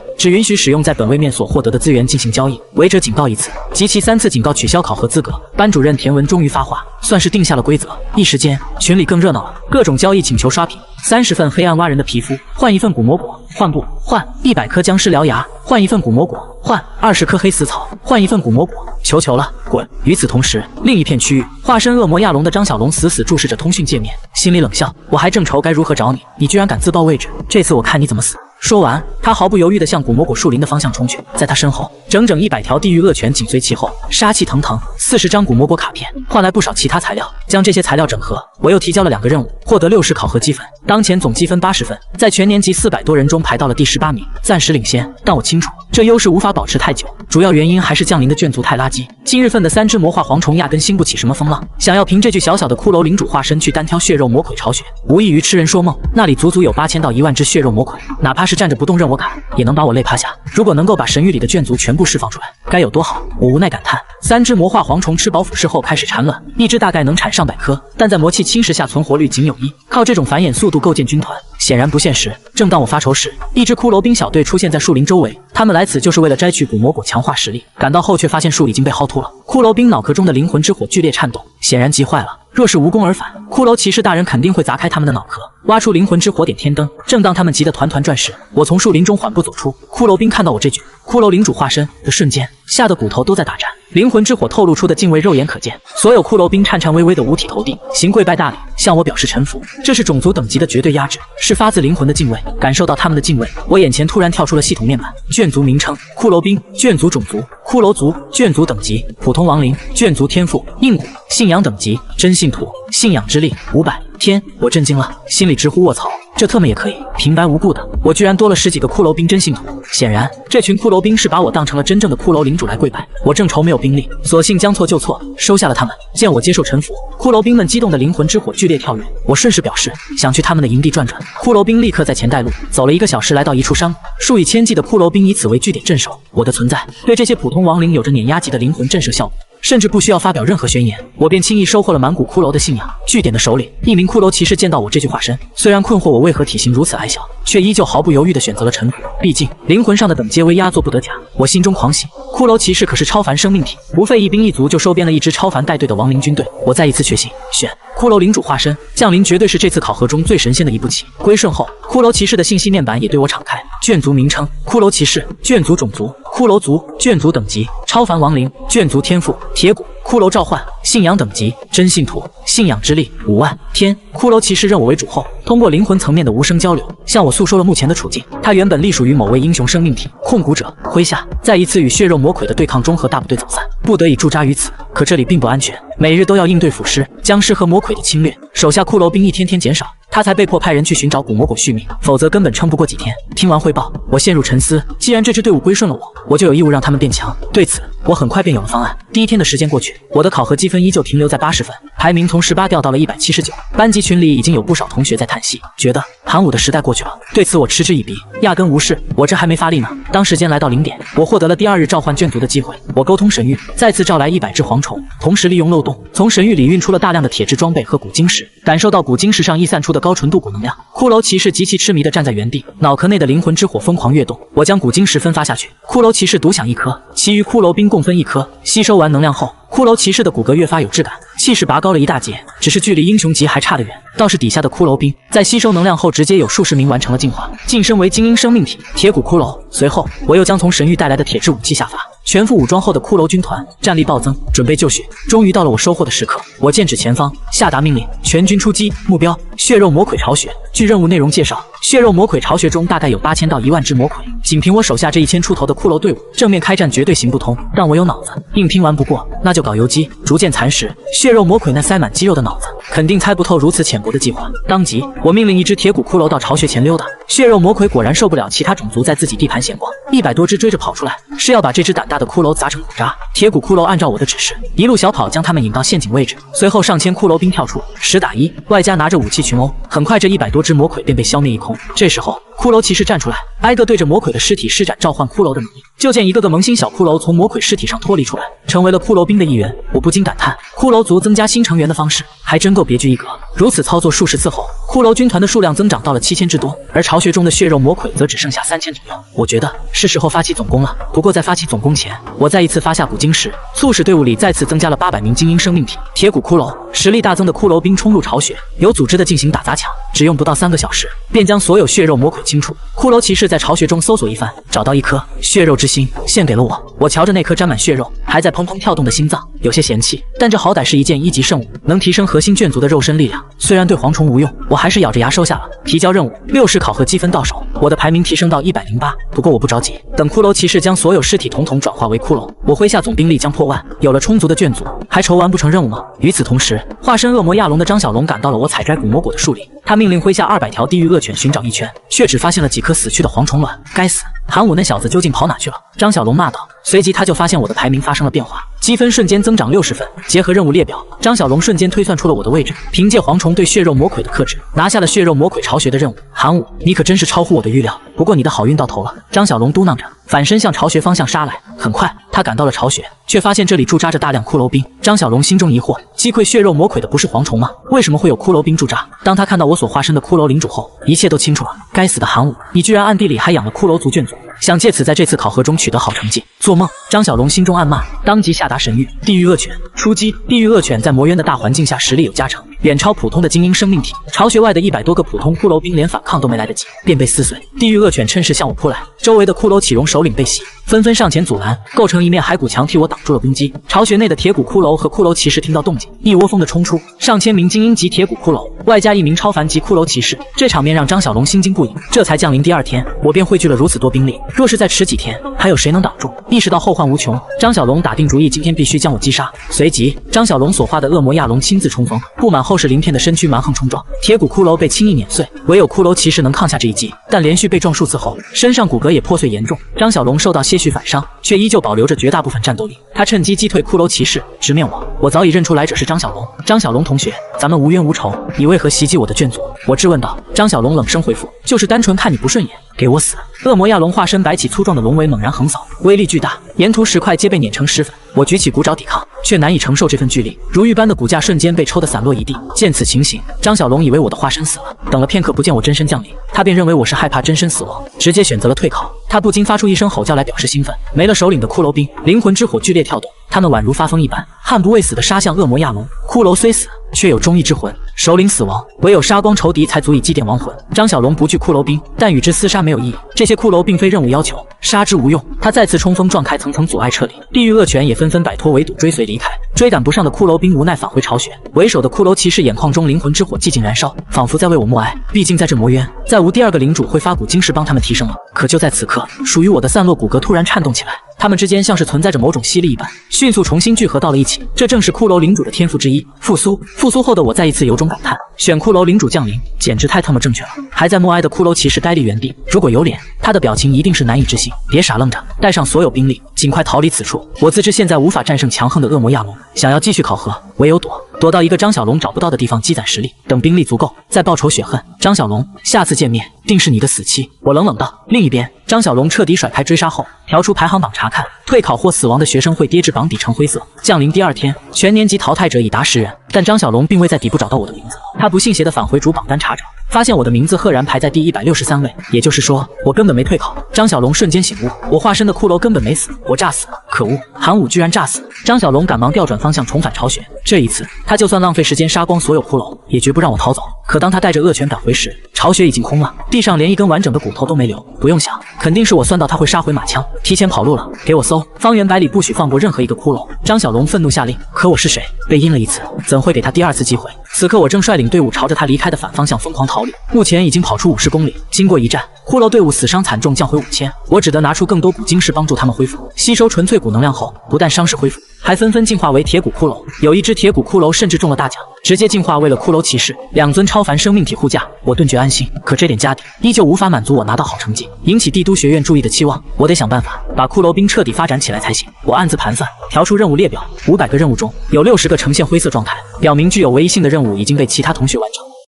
只允许使用在本位面所获得的资源进行交易，违者警告1次，集齐3次警告取消考核资格。班主任田文终于发话，算是定下了规则。一时间，群里更热闹了，各种交易请求刷屏。30份黑暗蛙人的皮肤，换1份古魔果，换不换？100颗僵尸獠牙，换1份古魔果，换20颗黑死草，换1份古魔果。求求了，滚！与此同时，另一片区域，化身恶魔亚龙的张小龙死死注视着通讯界面，心里冷笑：我还正愁该如何找你，你居然敢自报位置，这次我看你怎么死！说完，他毫不犹豫地向古魔果树林的方向冲去，在他身后，整整100条地狱恶犬紧随其后，杀气腾腾。40张古魔果卡片换来不少其他材料，将这些材料整合，我又提交了2个任务，获得60考核积分，当前总积分80分，在全年级400多人中排到了第18名，暂时领先。但我清楚，这优势无法保持太久，主要原因还是降临的卷族太垃圾。今日份的3只魔化蝗虫压根兴不起什么风浪，想要凭这具小小的骷髅领主化身去单挑血肉魔鬼巢穴，无异于痴人说梦。那里足足有8000到1万只血肉魔鬼，哪怕是站着不动任我砍，也能把我累趴下。如果能够把神域里的卷族全部释放出来，该有多好！我无奈感叹，3只魔化蝗虫吃饱腐蚀后开始产卵，一只大概能产上100颗，但在魔气侵蚀下存活率仅有1，靠这种繁衍速度构建军团显然不现实。正当我发愁时，一支骷髅兵小队出现在树林周围，他们来此就是为了摘取古魔果强化实力。赶到后却发现树已经被薅秃了，骷髅兵脑壳中的灵魂之火剧烈颤动，显然急坏了。若是无功而返，骷髅骑士大人肯定会砸开他们的脑壳，挖出灵魂之火点天灯。正当他们急得团团转时，我从树林中缓步走出。骷髅兵看到我这具骷髅领主化身的瞬间，吓得骨头都在打颤。灵魂之火透露出的敬畏肉眼可见，所有骷髅兵颤颤巍巍的五体投地，行跪拜大礼，向我表示臣服。这是种族等级的绝对压制，是发自灵魂的敬畏。感受到他们的敬畏，我眼前突然跳出了系统面板：卷族名称、骷髅兵、卷族种族、骷髅族、卷族等级、普通亡灵、卷族天赋、硬骨、信仰等级、真信徒、信仰之力500。天！我震惊了，心里直呼卧槽，这特么也可以平白无故的，我居然多了10几个骷髅兵真信徒。显然，这群骷髅兵是把我当成了真正的骷髅领主来跪拜。我正愁没有兵力，索性将错就错，收下了他们。见我接受臣服，骷髅兵们激动的灵魂之火剧烈跳跃。我顺势表示想去他们的营地转转。骷髅兵立刻在前带路，走了1个小时来到一处山谷，数以千计的骷髅兵以此为据点镇守。我的存在对这些普通亡灵有着碾压级的灵魂震慑效果。甚至不需要发表任何宣言，我便轻易收获了满谷骷髅的信仰。据点的首领，一名骷髅骑士见到我这具化身，虽然困惑我为何体型如此矮小，却依旧毫不犹豫地选择了臣服。毕竟灵魂上的等阶威压做不得假。我心中狂喜，骷髅骑士可是超凡生命体，不费一兵一卒就收编了一支超凡带队的亡灵军队。我再一次确信，选骷髅领主化身降临绝对是这次考核中最神仙的一步棋。归顺后，骷髅骑士的信息面板也对我敞开。卷族名称：骷髅骑士。卷族种族：骷髅族。卷族等级：超凡亡灵。卷族天赋：铁骨。骷髅召唤：信仰等级：真信徒。信仰之力5万。天。骷髅骑士认我为主后，通过灵魂层面的无声交流，向我诉说了目前的处境。他原本隶属于某位英雄生命体控股者麾下，在一次与血肉魔鬼的对抗中和大部队走散，不得已驻扎于此。可这里并不安全，每日都要应对腐尸、僵尸和魔鬼的侵略，手下骷髅兵一天天减少，他才被迫派人去寻找古魔鬼续命，否则根本撑不过几天。听完汇报，我陷入沉思。既然这支队伍归顺了我，我就有义务让他们变强。对此，我很快便有了方案。第一天的时间过去，我的考核积分依旧停留在80分，排名从18掉到了179。班级群里已经有不少同学在叹息，觉得韩武的时代过去了。对此我嗤之以鼻，压根无视。我这还没发力呢。当时间来到0点，我获得了第2日召唤眷族的机会。我沟通神域，再次召来100只蝗虫，同时利用漏洞从神域里运出了大量的铁质装备和古晶石，感受到古晶石上溢散出的高纯度古能量。骷髅骑士极其痴迷地站在原地，脑壳内的灵魂之火疯狂跃动。我将古晶石分发下去，骷髅骑士独享1颗，其余骷髅兵共分1颗。吸收完能量后，骷髅骑士的骨骼越发有质感，气势拔高了一大截，只是距离英雄级还差得远。倒是底下的骷髅兵在吸收能量后，直接有数十名完成了进化，晋升为精英生命体铁骨骷髅。随后我又将从神域带来的铁质武器下发，全副武装后的骷髅军团战力暴增，准备就绪。终于到了我收获的时刻，我剑指前方，下达命令：全军出击，目标血肉魔鬼巢穴。据任务内容介绍，血肉魔鬼巢穴中大概有8000到1万只魔鬼，仅凭我手下这1000出头的骷髅队伍，正面开战绝对行不通。让我有脑子，硬拼完不过，那就搞游击，逐渐蚕食血肉魔鬼那塞满肌肉的脑子，肯定猜不透如此浅薄的计划。当即，我命令一只铁骨骷髅到巢穴前溜达。血肉魔鬼果然受不了其他种族在自己地盘闲逛，100多只追着跑出来，是要把这只胆大的骷髅砸成骨渣。铁骨骷髅按照我的指示，一路小跑将他们引到陷阱位置，随后上千骷髅兵跳出，10打1，外加拿着武器群殴。很快，这100多只魔鬼便被消灭一空。这时候，骷髅骑士站出来，挨个对着魔鬼的尸体施展召唤骷髅的能力。就见一个个萌新小骷髅从魔鬼尸体上脱离出来，成为了骷髅兵的一员。我不禁感叹，骷髅族增加新成员的方式还真够别具一格。如此操作数十次后，骷髅军团的数量增长到了7000之多，而巢穴中的血肉魔鬼则只剩下3000左右。我觉得是时候发起总攻了。不过在发起总攻前，我再一次发下古晶石，促使队伍里再次增加了800名精英生命体铁骨骷髅。实力大增的骷髅兵冲入巢穴，有组织地进行打砸抢，只用不到3个小时，便将所有血肉魔鬼清除。骷髅骑士在巢穴中搜索一番，找到一颗血肉之心，献给了我。我瞧着那颗沾满血肉、还在砰砰跳动的心脏，有些嫌弃，但这好歹是一件1级圣物，能提升核心眷族的肉身力量。虽然对蝗虫无用，我还是咬着牙收下了。提交任务，60考核积分到手，我的排名提升到108。不过我不着急，等骷髅骑士将所有尸体统统转化为骷髅，我麾下总兵力将破万，有了充足的眷族，还愁完不成任务吗？与此同时，化身恶魔亚龙的张小龙赶到了我采摘古魔果的树林，他命令麾下200条地狱恶犬寻找一圈，却只发现了几颗死去的蝗虫卵。该死！韩武那小子究竟跑哪去了？张小龙骂道。随即他就发现我的排名发生了变化，积分瞬间增长60分。结合任务列表，张小龙瞬间推算出了我的位置，凭借蝗虫对血肉魔鬼的克制，拿下了血肉魔鬼巢穴的任务。韩武，你可真是超乎我的预料，不过你的好运到头了。张小龙嘟囔着，反身向巢穴方向杀来。很快，他赶到了巢穴，却发现这里驻扎着大量骷髅兵。张小龙心中疑惑，击溃血肉魔鬼的不是蝗虫吗？为什么会有骷髅兵驻扎？当他看到我所化身的骷髅领主后，一切都清楚了。该死的韩武，你居然暗地里还养了骷髅族眷族，想借此在这次考核中取得好成绩？做梦！张小龙心中暗骂，当即下达神谕：地狱恶犬出击。地狱恶犬在魔渊的大环境下实力有加成，远超普通的精英生命体。巢穴外的100多个普通骷髅兵连反抗都没来得及，便被撕碎。地狱恶犬趁势向我扑来，周围的骷髅启容首领被袭，纷纷上前阻拦，构成一面骸骨墙替我挡住了攻击。巢穴内的铁骨骷髅和骷髅骑士听到动静，一窝蜂的冲出，上千名精英级铁骨骷髅，外加1名超凡级骷髅骑士。这场面让张小龙心惊不已。这才降临第2天，我便汇聚了如此多兵力，若是再迟几天，还有谁能挡住？意识到后患无穷，张小龙打定主意，今天必须将我击杀。随即，张小龙所化的恶魔亚龙亲自冲锋，布满厚实鳞片的身躯蛮横冲撞，铁骨骷髅被轻易碾碎，唯有骷髅骑士能抗下这一击。但连续被撞数次后，身上骨骼也破碎严重。张小龙受到些许反伤，却依旧保留着绝大部分战斗力。他趁机击退骷髅骑士，直面我。我早已认出来者是张小龙。张小龙同学，咱们无冤无仇，你为何袭击我的眷族？我质问道。张小龙冷声回复：就是单纯看你不顺眼。给我死！恶魔亚龙化身摆起粗壮的龙尾，猛然横扫，威力巨大，沿途石块皆被碾成石粉。我举起骨爪抵抗，却难以承受这份巨力，如玉般的骨架瞬间被抽得散落一地。见此情形，张小龙以为我的化身死了，等了片刻不见我真身降临，他便认为我是害怕真身死亡，直接选择了退考。他不禁发出一声吼叫来表示兴奋。没了首领的骷髅兵，灵魂之火剧烈跳动，他们宛如发疯一般，悍不畏死地杀向恶魔亚龙。骷髅虽死，却有忠义之魂，首领死亡，唯有杀光仇敌才足以祭奠亡魂。张小龙不惧骷髅兵，但与之厮杀没有意义。这些骷髅并非任务要求，杀之无用。他再次冲锋撞开层层阻碍撤离，地狱恶犬也纷纷摆脱围堵追随离开。追赶不上的骷髅兵无奈返回巢穴，为首的骷髅骑士眼眶中灵魂之火寂静燃烧，仿佛在为我默哀。毕竟在这魔渊，再无第二个领主会发古晶石帮他们提升了。可就在此刻，属于我的散落骨骼突然颤动起来，他们之间像是存在着某种吸力一般，迅速重新聚合到了一起。这正是骷髅领主的天赋之一——复苏。复苏后的我再一次有种感叹：选骷髅领主降临，简直太他妈正确了。还在默哀的骷髅骑士呆立原地，如果有脸，他的表情一定是难以置信。别傻愣着，带上所有兵力，尽快逃离此处。我自知现在无法战胜强横的恶魔亚龙，想要继续考核，唯有躲到一个张小龙找不到的地方积攒实力，等兵力足够，再报仇雪恨。张小龙，下次见面定是你的死期。我冷冷道。另一边，张小龙彻底甩开追杀后，调出排行榜查看，退考或死亡的学生会跌至榜底呈灰色。降临第二天，全年级淘汰者已达10人，但张小龙并未在底部找到我的名字。他不信邪地返回主榜单查找，发现我的名字赫然排在第163位，也就是说，我根本没退考。张小龙瞬间醒悟，我化身的骷髅根本没死，我炸死了。可恶，韩武居然炸死！张小龙赶忙调转方向，重返巢穴。这一次，他就算浪费时间杀光所有骷髅，也绝不让我逃走。可当他带着恶犬赶回时，巢穴已经空了，地上连一根完整的骨头都没留。不用想，肯定是我算到他会杀回马枪，提前跑路了。给我搜，方圆百里不许放过任何一个骷髅！张小龙愤怒下令。可我是谁？被阴了一次，怎会给他第二次机会？此刻我正率领队伍朝着他离开的反方向疯狂逃离，目前已经跑出50公里。经过一战，骷髅队伍死伤惨重，降回5000。我只得拿出更多古晶石帮助他们恢复。吸收纯粹骨能量后，不但伤势恢复，还纷纷进化为铁骨骷髅。有一只铁骨骷髅甚至中了大奖，直接进化为了骷髅骑士，2尊超凡生命体护驾，我顿觉安心。可这点家底依旧无法满足我拿到好成绩，引起帝都学院注意的期望。我得想办法把骷髅兵彻底发展起来才行。我暗自盘算，调出任务列表，500个任务中有60个呈现灰色状态，表明具有唯一性的任务已经被其他同学完成。